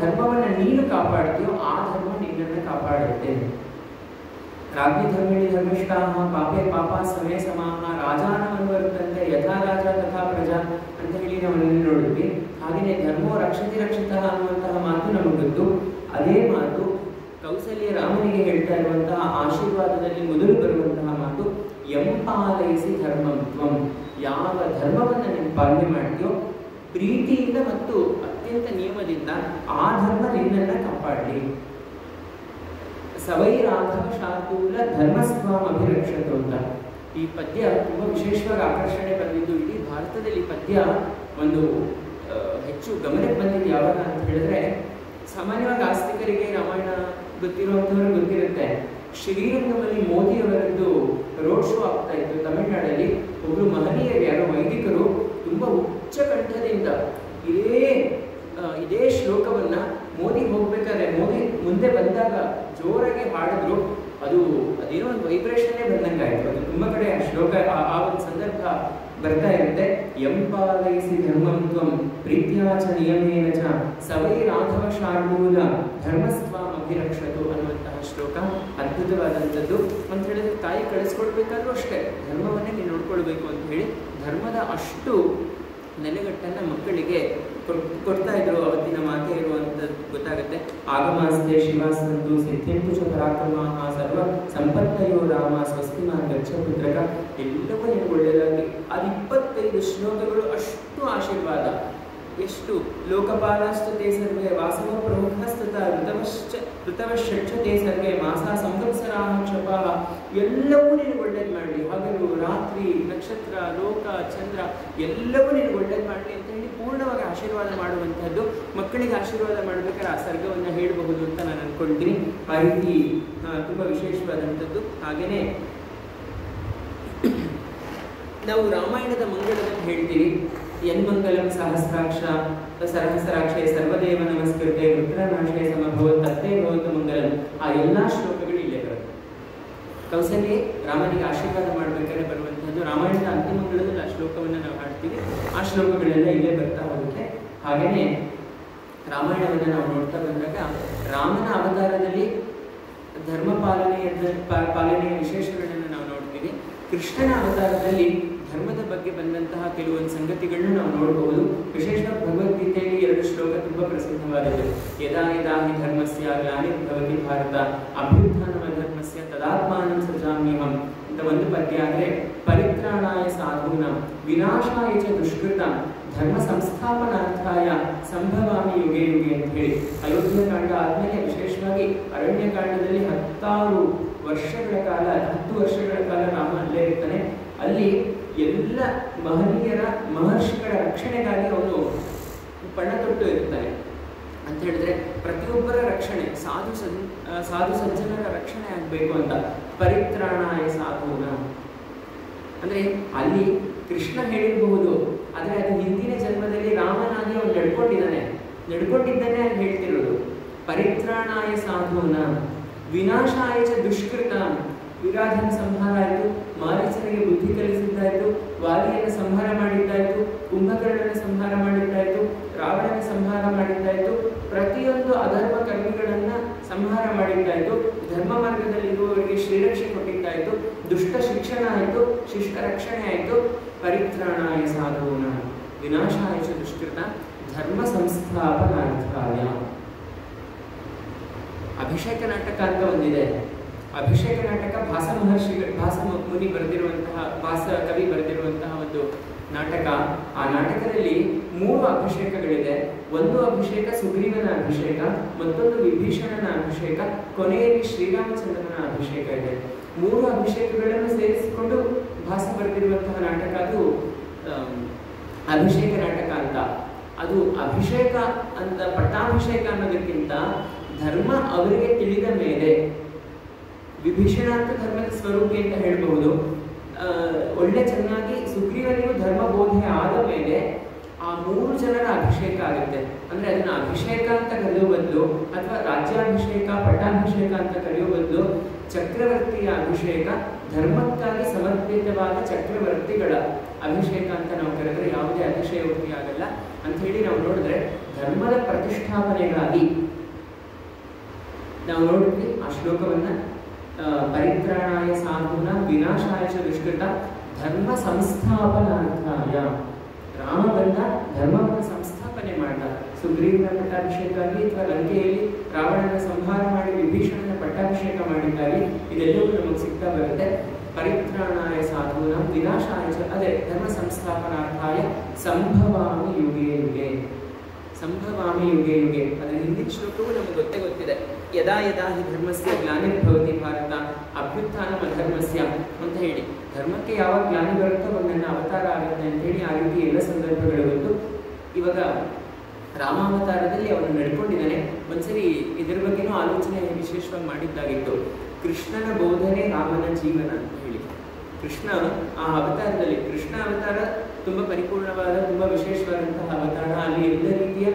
ಧರ್ಮವನ್ನು ನೀನು ಕಾಪಾಡ್ತೀಯೋ ಆ ಧರ್ಮ ನಿನ್ನನ್ನು ಕಾಪಾಡುತ್ತೆ. ರಾಜ್ಞಿ ಧರ್ಮಿಣಿ ಧರ್ಮಿಷ್ಠಾಃ ಪಾಪೇ ಪಾಪ ಸಮೇ ಸಮಾಹ ರಾಜಾನಂ ಅನುವರ್ತಂತೆ ಯಥಾ ರಾಜ ತಥಾ ಪ್ರಜಾ ಅಂತ ಹೇಳಿ ನಾವು ನೋಡಿದ್ವಿ. ಹಾಗೆಯೇ ಧರ್ಮೋ ರಕ್ಷತಿ ರಕ್ಷಿತಃ ಅನ್ನುವಂತಹ ಮಾತು ನಮಗೆ ಗೊತ್ತು. ಅದೇ ಮಾತು ಕೌಸಲ್ಯ ರಾಮನಿಗೆ ಹೇಳ್ತಾ ಇರುವಂತಹ ಆಶೀರ್ವಾದದಲ್ಲಿ ಮೊದಲು ಬರುವಂತಹ ಮಾತು, ಯಂ ಪಾಲಯಿಸಿ ಧರ್ಮಂ ತ್ವಂ, ಯಾವ ಧರ್ಮವನ್ನು ನೀನು ಪಾಲನೆ ಮಾಡ್ತೀಯೋ ಪ್ರೀತಿಯಿಂದ ಮತ್ತು ಅತ್ಯಂತ ನಿಯಮದಿಂದ ಆ ಧರ್ಮ ನಿನ್ನನ್ನು ಕಾಪಾಡಲಿ. ಸವೈ ರಾಘವ ಶಾರ್ದೂಲ ಧರ್ಮಸ್ವಾಂ ಅಭಿರಕ್ಷತು ಅಂತ. ಈ ಪದ್ಯ ತುಂಬ ವಿಶೇಷವಾಗಿ ಆಕರ್ಷಣೆ ಬಂದಿದ್ದು. ಇಡೀ ಭಾರತದಲ್ಲಿ ಪದ್ಯ ಒಂದು ಹೆಚ್ಚು ಗಮನಕ್ಕೆ ಬಂದಿದ್ದು ಯಾವಾಗ ಅಂತ ಹೇಳಿದ್ರೆ, ಸಾಮಾನ್ಯವಾಗಿ ಆಸ್ತಿಕರಿಗೆ ರಾಮಾಯಣ ಗೊತ್ತಿರುವಂಥವ್ರಿಗೆ ಗೊತ್ತಿರುತ್ತೆ. ಶ್ರೀರಂಗಮಲ್ಲಿ ಮೋದಿಯವರದ್ದು ರೋಡ್ ಶೋ ಆಗ್ತಾ ಇತ್ತು ತಮಿಳುನಾಡಲ್ಲಿ. ಒಬ್ಬರು ಮಹನೀಯರು, ಯಾರೋ ವೈದಿಕರು, ತುಂಬ ಉಚ್ಚ ಕಂಠದಿಂದ ಇದೇ ಶ್ಲೋಕವನ್ನ ಮೋದಿ ಹೋಗ್ಬೇಕಾದ್ರೆ, ಮೋದಿ ಮುಂದೆ ಬಂದಾಗ ಜೋರಾಗಿ ಹಾಡಿದ್ರು. ಅದೇನೋ ಒಂದು ವೈಬ್ರೇಷನ್ನೇ ಬಂದಂಗಾಯ್ತು. ಅದು ತುಂಬ ಕಡೆ ಆ ಶ್ಲೋಕ ಆ ಒಂದು ಸಂದರ್ಭ ಬರ್ತಾ ಇರುತ್ತೆ. ಎಂಪಾಲಯಿಸಿ ಧರ್ಮತ್ವಂ ಪ್ರೀತ್ಯಾಚ ನಿಯಮೇನ ಚ ಸವೈ ರಾಘವ ಶಾರ್ದೂಲ ಧರ್ಮಸ್ವಾಂ ಅಭಿರಕ್ಷತು ಅನ್ನುವಂತಹ ಶ್ಲೋಕ ಅದ್ಭುತವಾದಂಥದ್ದು. ಅಂತ ಹೇಳಿದ್ರೆ ತಾಯಿ ಕಳಿಸ್ಕೊಡ್ಬೇಕಾದ್ರೂ ಅಷ್ಟೇ ಧರ್ಮವನ್ನೇ ನೀವು ನೋಡ್ಕೊಳ್ಬೇಕು ಅಂತ ಹೇಳಿ ಧರ್ಮದ ಅಷ್ಟು ನೆಲೆಗಟ್ಟನ್ನು ಮಕ್ಕಳಿಗೆ ಕೊಡ್ತಾ ಇದ್ರು. ಅವತ್ತಿನ ಮಾತೆ ಇರುವಂಥದ್ದು ಗೊತ್ತಾಗುತ್ತೆ. ಆಗಮಾಸ್ತೆ ಶಿವಾಸಂತು ಸಿದ್ಧಂತು ಚ ಪರಾಕ್ರಮಃ ಸರ್ವ ಸಂಪತ್ತಯೋ ರಾಮ ಸ್ವಸ್ತಿಮಾನ್ ಗಚ್ಚ ಪುತ್ರಕ. ಎಲ್ಲವೂ ನಿಮ್ಗೆ ಒಳ್ಳೆಯದಾಗಿ. ಅದು 25 ಶ್ಲೋಕಗಳು ಅಷ್ಟು ಆಶೀರ್ವಾದ. ಎಷ್ಟು ಲೋಕಪಾಲಾಶ್ಚತೆ ಸರ್ವೇ ವಾಸವ ಪ್ರಮುಖಸ್ತತ ಋತವಶ್ಚತೆ ಸರ್ವೇ ಮಾಸ ಸಂವತ್ಸರಾಃ ಕ್ಷಪಾಃ. ಎಲ್ಲವೂ ನಿನಗೆ ಒಳ್ಳೇದು ಮಾಡಲಿ. ಹಗಲು ರಾತ್ರಿ ನಕ್ಷತ್ರ ಲೋಕ ಚಂದ್ರ ಎಲ್ಲವೂ ನಿನಗೆ ಒಳ್ಳೇದು ಮಾಡಲಿ ಅಂತ ಹೇಳಿ ಪೂರ್ಣವಾಗಿ ಆಶೀರ್ವಾದ ಮಾಡುವಂಥದ್ದು. ಮಕ್ಕಳಿಗೆ ಆಶೀರ್ವಾದ ಮಾಡಬೇಕಾದ್ರೆ ಆ ಸರ್ಗವನ್ನು ಹೇಳಬಹುದು ಅಂತ ನಾನು ಅಂದ್ಕೊಳ್ತೀನಿ. ಆ ರೀತಿ ತುಂಬ ವಿಶೇಷವಾದಂಥದ್ದು. ಹಾಗೆಯೇ ನಾವು ರಾಮಾಯಣದ ಮಂಗಳವನ್ನು ಹೇಳ್ತೀವಿ. ಯನ್ಮಂಗಲಂ ಸಹಸ್ರಾಕ್ಷ ಸಹಸ್ರಾಕ್ಷೇ ಸರ್ವದೇವ ನಮಸ್ಕೃತೆ ರುದ್ರನಾಶೇ ಸಮಭವತ್ ತತ್ತೇ ಭವತು ಮಂಗಲಂ. ಆ ಎಲ್ಲ ಶ್ಲೋಕಗಳು ಇಲ್ಲೇ ಬರುತ್ತೆ. ಕೌಸಲ್ಯೆ ರಾಮನಿಗೆ ಆಶೀರ್ವಾದ ಮಾಡಬೇಕಾದ್ರೆ ಬರುವಂಥದ್ದು. ರಾಮಾಯಣದ ಅಂತಿಮಂಗಳದಲ್ಲಿ ಆ ಶ್ಲೋಕವನ್ನು ನಾವು ಹಾಡ್ತೀವಿ. ಆ ಶ್ಲೋಕಗಳೆಲ್ಲ ಇಲ್ಲೇ ಬರ್ತಾ ಹೋಗುತ್ತೆ. ಹಾಗೆಯೇ ರಾಮಾಯಣವನ್ನು ನಾವು ನೋಡ್ತಾ ಬಂದಾಗ ರಾಮನ ಅವತಾರದಲ್ಲಿ ಧರ್ಮ ಪಾಲನೆಯ ವಿಶೇಷಗಳನ್ನು ನಾವು ನೋಡ್ತೀವಿ. ಕೃಷ್ಣನ ಅವತಾರದಲ್ಲಿ ಧರ್ಮದ ಬಗ್ಗೆ ಬಂದಂತಹ ಕೆಲವೊಂದು ಸಂಗತಿಗಳನ್ನು ನಾವು ನೋಡಬಹುದು. ವಿಶೇಷವಾಗಿ ಭಗವದ್ಗೀತೆಯಲ್ಲಿ 2 ಶ್ಲೋಕ ತುಂಬ ಪ್ರಸಿದ್ಧವಾದದ್ದು. ಯದಾ ಯದಾ ಹಿ ಧರ್ಮಸ್ಯ ಗ್ಲಾನಿರ್ಭವತಿ ಭಾರತ ಅಭ್ಯುತ್ಥಾನಮ ಧರ್ಮಸ್ಯ ತದಾತ್ಮಾನಂ ಸೃಜಾಮ್ಯಹಂ ಅಂತ ಒಂದು ಪದ್ಯ. ಅಂದರೆ ಪರಿತ್ರಾಣಾಯ ಸಾಧೂನಾಂ ವಿನಾಶಾಯ ಚ ದುಷ್ಕೃತಾಂ ಧರ್ಮ ಸಂಸ್ಥಾಪನಾರ್ಥಾಯ ಸಂಭವಾಮಿ ಯುಗೆ ಯುಗೆ ಅಂತ ಹೇಳಿ ಅಯೋಧ್ಯಕಾಂಡ ಆದಮೇಲೆ ವಿಶೇಷವಾಗಿ ಅರಣ್ಯಕಾಂಡದಲ್ಲಿ 10 ವರ್ಷಗಳ ಕಾಲ ರಾಮ ಅಲ್ಲೇ ಇರ್ತಾನೆ. ಅಲ್ಲಿ ಎಲ್ಲ ಮಹರ್ಷಿಗಳ ರಕ್ಷಣೆಗಾಗಿ ಅವನು ಪಣ ತೊಟ್ಟು ಇರ್ತಾನೆ. ಅಂತ ಹೇಳಿದ್ರೆ ಪ್ರತಿಯೊಬ್ಬರ ರಕ್ಷಣೆ, ಸಾಧು ಸಜ್ಜನರ ರಕ್ಷಣೆ ಆಗಬೇಕು ಅಂತ. ಪರಿತ್ರಾಣಾಯ ಸಾಧೂನ ಅಂದರೆ ಅಲ್ಲಿ ಕೃಷ್ಣ ಹೇಳಿರಬಹುದು, ಆದರೆ ಅದು ಹಿಂದಿನ ಜನ್ಮದಲ್ಲಿ ರಾಮನಾಗಿ ಅವನು ನಡ್ಕೊಂಡಿದ್ದಾನೆ ಅಂತ ಹೇಳ್ತಿರೋದು. ಪರಿತ್ರಾಣಾಯ ಸಾಧೂನ ವಿನಾಶಾಯ ಚ ದುಷ್ಕೃತ. ವಿರಾಧನ ಸಂಹಾರ ಆಯಿತು, ಮಾರೀಚನಿಗೆ ಬುದ್ಧಿ ಕಲಿಸಿದ್ದಾಯಿತು, ವಾಲಿಯನ್ನು ಸಂಹಾರ ಮಾಡಿದ್ದಾಯಿತು, ಕುಂಭಕರ್ಣನ ಸಂಹಾರ ಮಾಡಿದ್ದಾಯಿತು, ರಾವಣನ ಸಂಹಾರ ಮಾಡಿದ್ದಾಯಿತು, ಪ್ರತಿಯೊಂದು ಅಧರ್ಮ ಕರ್ಮಿಗಳನ್ನು ಸಂಹಾರ ಮಾಡಿದ್ದಾಯಿತು, ಧರ್ಮ ಮಾರ್ಗದಲ್ಲಿರುವವರಿಗೆ ಶ್ರೀರಕ್ಷೆ ಕೊಟ್ಟಿದ್ದಾಯಿತು, ದುಷ್ಟ ಶಿಕ್ಷಣ ಆಯಿತು, ಶಿಷ್ಟ ರಕ್ಷಣೆ ಆಯಿತು. ಪರಿತ್ರಾಣಾಯ ಸಾಧೂನ ವಿನಾಶಾಯ ಚ ದುಷ್ಕೃತ ಧರ್ಮ ಸಂಸ್ಥಾಪನಾರ್ಥಾಯ. ಅಭಿಷೇಕ ನಾಟಕ ಅಂತ ಒಂದಿದೆ. ಅಭಿಷೇಕ ನಾಟಕ ಭಾಸ ಮುನಿ ಬರೆದಿರುವಂತಹ, ಭಾಸ ಕವಿ ಬರೆದಿರುವಂತಹ ಒಂದು ನಾಟಕ. ಆ ನಾಟಕದಲ್ಲಿ 3 ಅಭಿಷೇಕಗಳಿದೆ. ಒಂದು ಅಭಿಷೇಕ ಸುಗ್ರೀವನ ಅಭಿಷೇಕ, ಮತ್ತೊಂದು ವಿಭೀಷಣನ ಅಭಿಷೇಕ, ಕೊನೆಯಲ್ಲಿ ಶ್ರೀರಾಮಚಂದ್ರನ ಅಭಿಷೇಕ ಇದೆ. 3 ಅಭಿಷೇಕಗಳನ್ನು ಸೇರಿಸಿಕೊಂಡು ಭಾಸ ಬರೆದಿರುವಂತಹ ನಾಟಕ ಅದು ಅಭಿಷೇಕ ನಾಟಕ ಅಂತ. ಅದು ಅಭಿಷೇಕ ಅಂತ ಪಟ್ಟಾಭಿಷೇಕ ಅನ್ನೋದಕ್ಕಿಂತ ಧರ್ಮ ಅವರಿಗೆ ತಿಳಿದ ಮೇಲೆ, ವಿಭೀಷಣ ಅಂತ ಧರ್ಮದ ಸ್ವರೂಪಿ ಅಂತ ಹೇಳಬಹುದು. ಒಳ್ಳೆ ಚೆನ್ನಾಗಿ ಸುಗ್ರೀವನಿಗೂ ಧರ್ಮ ಬೋಧನೆ ಆದ ಮೇಲೆ ಆ 3 ಜನರ ಅಭಿಷೇಕ ಆಗುತ್ತೆ. ಅಂದರೆ ಅದನ್ನು ಅಭಿಷೇಕ ಅಂತ ಕರೆಯೋ ಬದಲು ಅಥವಾ ರಾಜ್ಯಾಭಿಷೇಕ ಪಟ್ಟಾಭಿಷೇಕ ಅಂತ ಕರೆಯೋ ಬದಲು ಚಕ್ರವರ್ತಿಯ ಅಭಿಷೇಕ, ಧರ್ಮಕ್ಕಾಗಿ ಸಮರ್ಪಿತವಾದ ಚಕ್ರವರ್ತಿಗಳ ಅಭಿಷೇಕ ಅಂತ ನಾವು ಕರೆದರೆ ಯಾವುದೇ ಅತಿಶಯೋಕ್ತಿ ಆಗಲ್ಲ ಅಂತ ಹೇಳಿ ನಾವು ನೋಡಿದ್ರೆ, ಧರ್ಮದ ಪ್ರತಿಷ್ಠಾಪನೆಗಾಗಿ ನಾವು ನೋಡಿದ್ವಿ ಆ ಶ್ಲೋಕವನ್ನು. ಪರಿತ್ರಾಣಾಯ ಸಾಧೂನ ವಿನಾಶಾಯ ಚ ದುಷ್ಕೃತ ಧರ್ಮ ಸಂಸ್ಥಾಪನಾರ್ಥಾಯ. ರಾಮ ಬಂದ ಧರ್ಮವನ್ನು ಸಂಸ್ಥಾಪನೆ ಮಾಡ್ದ. ಸುಗ್ರೀವನ ಪಟ್ಟಾಭಿಷೇಕ ಆಗಲಿ ಅಥವಾ ಲಂಕೆಯಲ್ಲಿ ರಾವಣನ ಸಂಹಾರ ಮಾಡಿ ವಿಭೀಷಣನ ಪಟ್ಟಾಭಿಷೇಕ ಮಾಡಿದ್ದಾಗಲಿ ಇದೆಲ್ಲವೂ ನಮಗೆ ಸಿಗ್ತಾ ಬರುತ್ತೆ. ಪರಿತ್ರಾಣಾಯ ಸಾಧೂನ ವಿನಾಶಾಯ ಚ, ಅದೇ ಧರ್ಮ ಸಂಸ್ಥಾಪನಾರ್ಥಾಯ ಸಂಭವಾಮಿ ಯುಗೆ ಯುಗೆ. ಸಂಭವಾಮಿ ಯುಗೆ ಯುಗೆ ಅದರ ಹಿಂದಿನ ಶ್ಲೋಕವೂ ನಮಗೆ ಗೊತ್ತಿದೆ. ಯದಾ ಯದಾ ಹಿ ಧರ್ಮಸ್ಯ ಗ್ಲಾನಿರ್ಭವತಿ ಭಾರತ ಅಭ್ಯುತ್ಥಾನಂ ಅಧರ್ಮಸ್ಯ ಅಂತ ಹೇಳಿ, ಧರ್ಮಕ್ಕೆ ಯಾವಾಗ ಗ್ಲಾನಿ ಬರುತ್ತೋ ಅವಾಗ ನನ್ನ ಅವತಾರ ಆಗುತ್ತೆ ಅಂತೇಳಿ ಆ ರೀತಿ ಎಲ್ಲ ಸಂದರ್ಭಗಳು ಬಂತು. ಇವಾಗ ರಾಮಾವತಾರದಲ್ಲಿ ಅವನು ನಡ್ಕೊಂಡಿದ್ದಾನೆ. ಒಂದ್ಸರಿ ಇದರ ಬಗ್ಗೆನೂ ಆಲೋಚನೆ ವಿಶೇಷವಾಗಿ ಮಾಡಿದ್ದಾಗಿತ್ತು. ಕೃಷ್ಣನ ಬೋಧನೆ ರಾಮನ ಜೀವನ ಅಂತ ಹೇಳಿ. ಕೃಷ್ಣ ಆ ಅವತಾರದಲ್ಲಿ, ಕೃಷ್ಣ ಅವತಾರ ತುಂಬ ಪರಿಪೂರ್ಣವಾದ, ತುಂಬ ವಿಶೇಷವಾದಂತಹ ಅವತಾರ. ಅಲ್ಲಿ ಎಲ್ಲ ರೀತಿಯ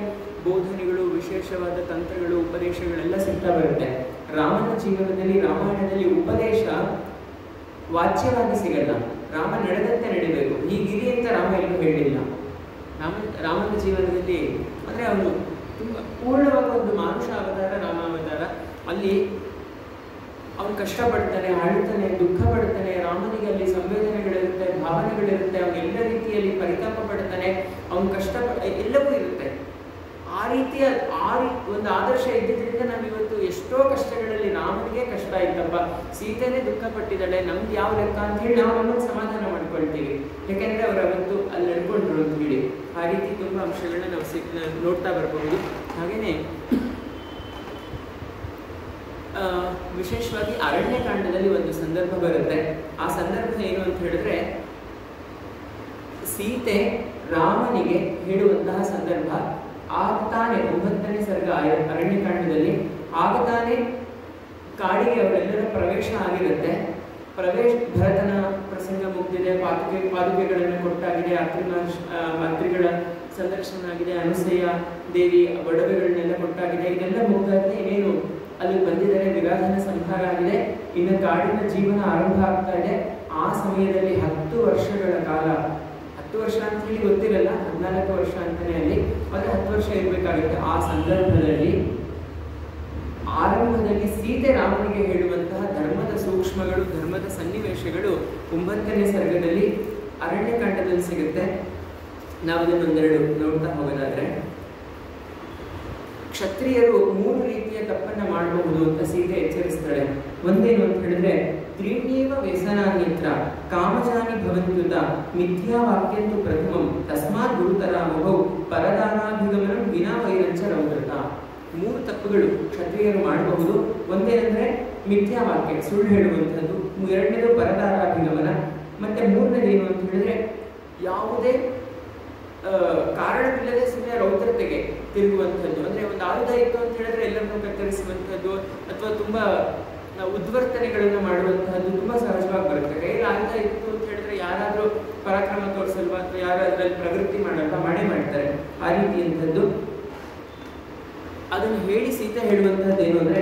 ಬೋಧನೆಗಳು, ವಿಶೇಷವಾದ ತಂತ್ರಗಳು, ಉಪದೇಶಗಳೆಲ್ಲ ಸಿಗ್ತಾ ಬರುತ್ತೆ. ರಾಮನ ಜೀವನದಲ್ಲಿ, ರಾಮಾಯಣದಲ್ಲಿ ಉಪದೇಶ ವಾಚ್ಯವಾಗಿ ಸಿಗಲ್ಲ. ರಾಮ ನಡೆದಂತೆ ನಡಿಬೇಕು, ಹೀಗಿರಿ ಅಂತ ರಾಮ ಎಲ್ಲೂ ಹೇಳಿಲ್ಲ. ರಾಮನ ಜೀವನದಲ್ಲಿ ಅಂದರೆ ಅವನು ತುಂಬ ಪೂರ್ಣವಾದ ಒಂದು ಮಾನುಷ ಅವತಾರ ರಾಮಾವತಾರ. ಅಲ್ಲಿ ಅವನು ಕಷ್ಟಪಡ್ತಾನೆ, ಅಳುತ್ತಾನೆ, ದುಃಖ ಪಡ್ತಾನೆ. ರಾಮನಿಗೆ ಅಲ್ಲಿ ಸಂವೇದನೆಗಳಿರುತ್ತೆ, ಭಾವನೆಗಳಿರುತ್ತೆ. ಅವನೆಲ್ಲ ರೀತಿಯಲ್ಲಿ ಪರಿತಾಪ ಪಡ್ತಾನೆ, ಅವನು ಕಷ್ಟ ಎಲ್ಲವೂ ಇರುತ್ತೆ. ಆ ರೀತಿಯ ಒಂದು ಆದರ್ಶ ಇದ್ದಿದ್ದರಿಂದ ನಾವಿವತ್ತು ಎಷ್ಟೋ ಕಷ್ಟಗಳಲ್ಲಿ, ರಾಮನಿಗೆ ಕಷ್ಟ ಆಯ್ತಪ್ಪ, ಸೀತೆನೇ ದುಃಖ ಪಟ್ಟಿದ್ದಾಳೆ, ನಮ್ದು ಯಾವ ಲೆಕ್ಕ ಅಂತ ಹೇಳಿ ನಾವು ನಮ್ಮನ್ನು ಸಮಾಧಾನ ಮಾಡ್ಕೊಳ್ತೀವಿ. ಯಾಕೆಂದರೆ ಅವರು ಅವತ್ತು ಅಲ್ಲಿ ನಡ್ಕೊಂಡ್ರು ಅಂತ ಹೇಳಿ. ಆ ರೀತಿ ತುಂಬ ಅಂಶಗಳನ್ನ ನಾವು ನೋಡ್ತಾ ಬರಬಹುದು. ಹಾಗೆಯೇ ವಿಶೇಷವಾಗಿ ಅರಣ್ಯಕಾಂಡದಲ್ಲಿ ಒಂದು ಸಂದರ್ಭ ಬರುತ್ತೆ. ಆ ಸಂದರ್ಭ ಏನು ಅಂತ ಹೇಳಿದ್ರೆ, ಸೀತೆ ರಾಮನಿಗೆ ಹೇಳುವಂತಹ ಸಂದರ್ಭ. ಆಗ್ತಾನೆ 9ನೇ ಸರ್ಗ ಅರಣ್ಯಕಾಂಡದಲ್ಲಿ ಆಗತಾನೆ ಕಾಡಿಗೆ ಅವರೆಲ್ಲರ ಪ್ರವೇಶ ಆಗಿರುತ್ತೆ. ಭರತನ ಪ್ರಸಂಗ ಮುಗಿದಿದೆ, ಪಾದುಕೆಗಳನ್ನು ಕೊಟ್ಟಾಗಿದೆ, ಮಂತ್ರಿಗಳ ಸಂದರ್ಶನ ಆಗಿದೆ, ಅನುಸೂಯ ದೇವಿ ಒಡವೆಗಳನ್ನೆಲ್ಲ ಕೊಟ್ಟಾಗಿದೆ. ಇದೆಲ್ಲ ಮುಗಿದಾಗಿದೆ. ಇನ್ನೇನು ಅಲ್ಲಿ ಬಂದಿದ್ದಾರೆ, ವಿರಾಧನ ಸಂಹಾರ ಆಗಿದೆ, ಇನ್ನು ಕಾಡಿನ ಜೀವನ ಆರಂಭ ಆಗ್ತಾ ಇದೆ. ಆ ಸಮಯದಲ್ಲಿ 10 ವರ್ಷಗಳ ಕಾಲ, 10 ವರ್ಷ ಅಂತ ಹೇಳಿ ಗೊತ್ತಿರಲ್ಲ, 14 ವರ್ಷ ಅಂತಾನೆ ಅಲ್ಲಿ, ಆದರೆ 10 ವರ್ಷ ಇರಬೇಕಾಗುತ್ತೆ. ಆ ಸಂದರ್ಭದಲ್ಲಿ ಆರಂಭದಲ್ಲಿ ಸೀತೆ ರಾಮನಿಗೆ ಹೇಳುವಂತಹ ಧರ್ಮದ ಸೂಕ್ಷ್ಮಗಳು, ಧರ್ಮದ ಸನ್ನಿವೇಶಗಳು 9ನೇ ಸರ್ಗದಲ್ಲಿ ಅರಣ್ಯಕಾಂಡದಲ್ಲಿ ಸಿಗುತ್ತೆ. ನಾವು ಅದನ್ನೊಂದೆರಡು ನೋಡ್ತಾ ಹೋಗೋದಾದ್ರೆ, ಕ್ಷತ್ರಿಯರು 3 ರೀತಿಯ ತಪ್ಪನ್ನ ಮಾಡಬಹುದು ಅಂತ ಸೀತೆ ಎಚ್ಚರಿಸ್ತಾಳೆ. ಒಂದೇನು ಅಂತ ಹೇಳಿದ್ರೆ, ತ್ರೀಣ್ಯೇವ ವ್ಯಸನಾನ್ಯತ್ರ ಕಾಮಜಾನಿ ಭವಂತ್ಯುತ ಮಿಥ್ಯಾವಾಕ್ಯಂತು ಪ್ರಥಮಂ ತಸ್ಮಾತ್ ಗುರುತರಾಮಭೌ ಪರದಾನಾಭಿಗಮನಂ ವಿನಾ ವೈರಂಚ ರೌದ್ರತ. 3 ತಪ್ಪುಗಳು ಕ್ಷತ್ರಿಯರು ಮಾಡಬಹುದು. ಒಂದೇನೆಂದ್ರೆ ಮಿಥ್ಯಾವಾಕ್ಯ, ಸುಳ್ಳು ಹೇಳುವಂಥದ್ದು. ಎರಡನೇದು ಪರದಾರಾಭಿಗಮನ. ಮತ್ತೆ ಮೂರನೇದು ಏನು ಅಂತ ಹೇಳಿದ್ರೆ, ಯಾವುದೇ ಕಾರಣವಿಲ್ಲದೆ ಸುಮ್ಮನೆ ರೌದ್ರತೆಗೆ ತಿರುಗುವಂಥದ್ದು. ಅಂದರೆ ಒಂದು ಆಯುಧ ಇತ್ತು ಅಂತ ಹೇಳಿದ್ರೆ ಎಲ್ಲರನ್ನೂ ಕತ್ತರಿಸುವಂಥದ್ದು, ಅಥವಾ ತುಂಬ ಉದ್ವರ್ತನೆಗಳನ್ನು ಮಾಡುವಂತಹದ್ದು ತುಂಬ ಸಹಜವಾಗಿ ಬರುತ್ತೆ. ಕೈಯಲ್ಲಿ ಆಯುಧ ಇತ್ತು ಅಂತ ಹೇಳಿದ್ರೆ ಯಾರಾದರೂ ಪರಾಕ್ರಮ ತೋರಿಸಲ್ವಾ, ಅಥವಾ ಯಾರು ಅದರಲ್ಲಿ ಪ್ರವೃತ್ತಿ ಮಾಡಲ್ವಾ, ಮಾಡೇ ಮಾಡ್ತಾರೆ. ಆ ರೀತಿಯಂಥದ್ದು ಅದನ್ನು ಹೇಳಿ ಸೀತೆ ಹೇಳುವಂತಹದ್ದು ಏನು ಅಂದರೆ,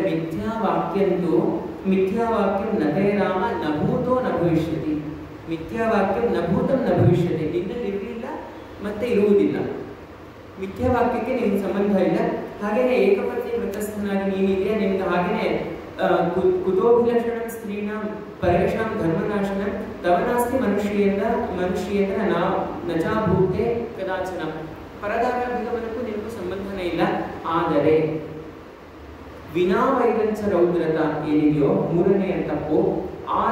ಮಿಥ್ಯಾವಾಕ್ಯಂ ನತೇ ರಾಮ ನಭೂತೋ ನ ಭವಿಷ್ಯತಿ. ಮಿಥ್ಯಾವಾಕ್ಯಂ ನಭೂತಂ ನ ಭವಿಷ್ಯತಿ. ನಿನ್ನಲ್ಲಿ ಇರಲಿಲ್ಲ ಮತ್ತೆ ಇರುವುದಿಲ್ಲ. ಮಿಥ್ಯಾವಾಕ್ಯಕ್ಕೆ ನಿಮ್ಗೆ ಸಂಬಂಧ ಇಲ್ಲ. ಹಾಗೇನೆ ಏಕಪತ್ನಿ ವ್ರತಸ್ಥನಾಗಿ ನೀನಿದೆಯಾ, ನಿಮ್ಗೆ ಹಾಗೇನೆ ಕುತೋಭಿಲಕ್ಷಣಂ ಸ್ತ್ರೀಣಾಂ ಪರೇಶಾಂ ಧರ್ಮನಾಶನಂ ತವನಾಸ್ತಿ ಮನುಷ್ಯೇಂದ್ರ ನಚಾಭೂತೆ ಕದಾಚನ. ಪರದಾರಾಭಿಗಮನಕ್ಕೂ ನಿಮಗೂ ಸಂಬಂಧನೇ ಇಲ್ಲ. ಆದರೆ ವಿನಾವೈರಂಚ ರೌದ್ರತ ಏನಿದೆಯೋ 3ನೇ ತಪ್ಪು, ಆ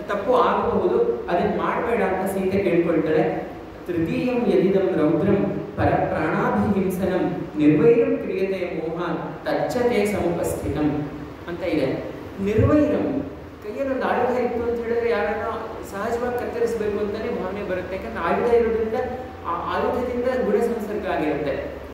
ತಪ್ಪು ಆಗಬಹುದು, ಅದನ್ನು ಮಾಡಬೇಡ ಅಂತ ಸೀತೆ ಕೇಳ್ಕೊಳ್ತಾಳೆ. ತೃತೀಯಂ ಯದಿದಂ ರೌದ್ರಂ ಪರ ಪ್ರಾಣಾಭಿಹಿಂಸನಂ ನಿರ್ವೈರಂ ಕ್ರಿಯತೆ ಮೋಹಾನ್ ತಚ್ಚತೆ ಸಮುಪಸ್ಥಿತಂ ಅಂತ ಇದೆ. ನಿರ್ವೈರಂ, ಕೈಯಲ್ಲಿ ಒಂದು ಆಯುಧ ಇತ್ತು ಅಂತ ಹೇಳಿದ್ರೆ ಯಾರನ್ನ ಸಹಜವಾಗಿ ಕತ್ತರಿಸಬೇಕು ಅಂತಾನೆ ಭಾವನೆ ಬರುತ್ತೆ. ಯಾಕಂದ್ರೆ ಆಯುಧ ಇರೋದ್ರಿಂದ ಆ ಆಯುಧದಿಂದ ಗುಣ ಸಂಸರ್ಗ ಆಗಿರುತ್ತೆ.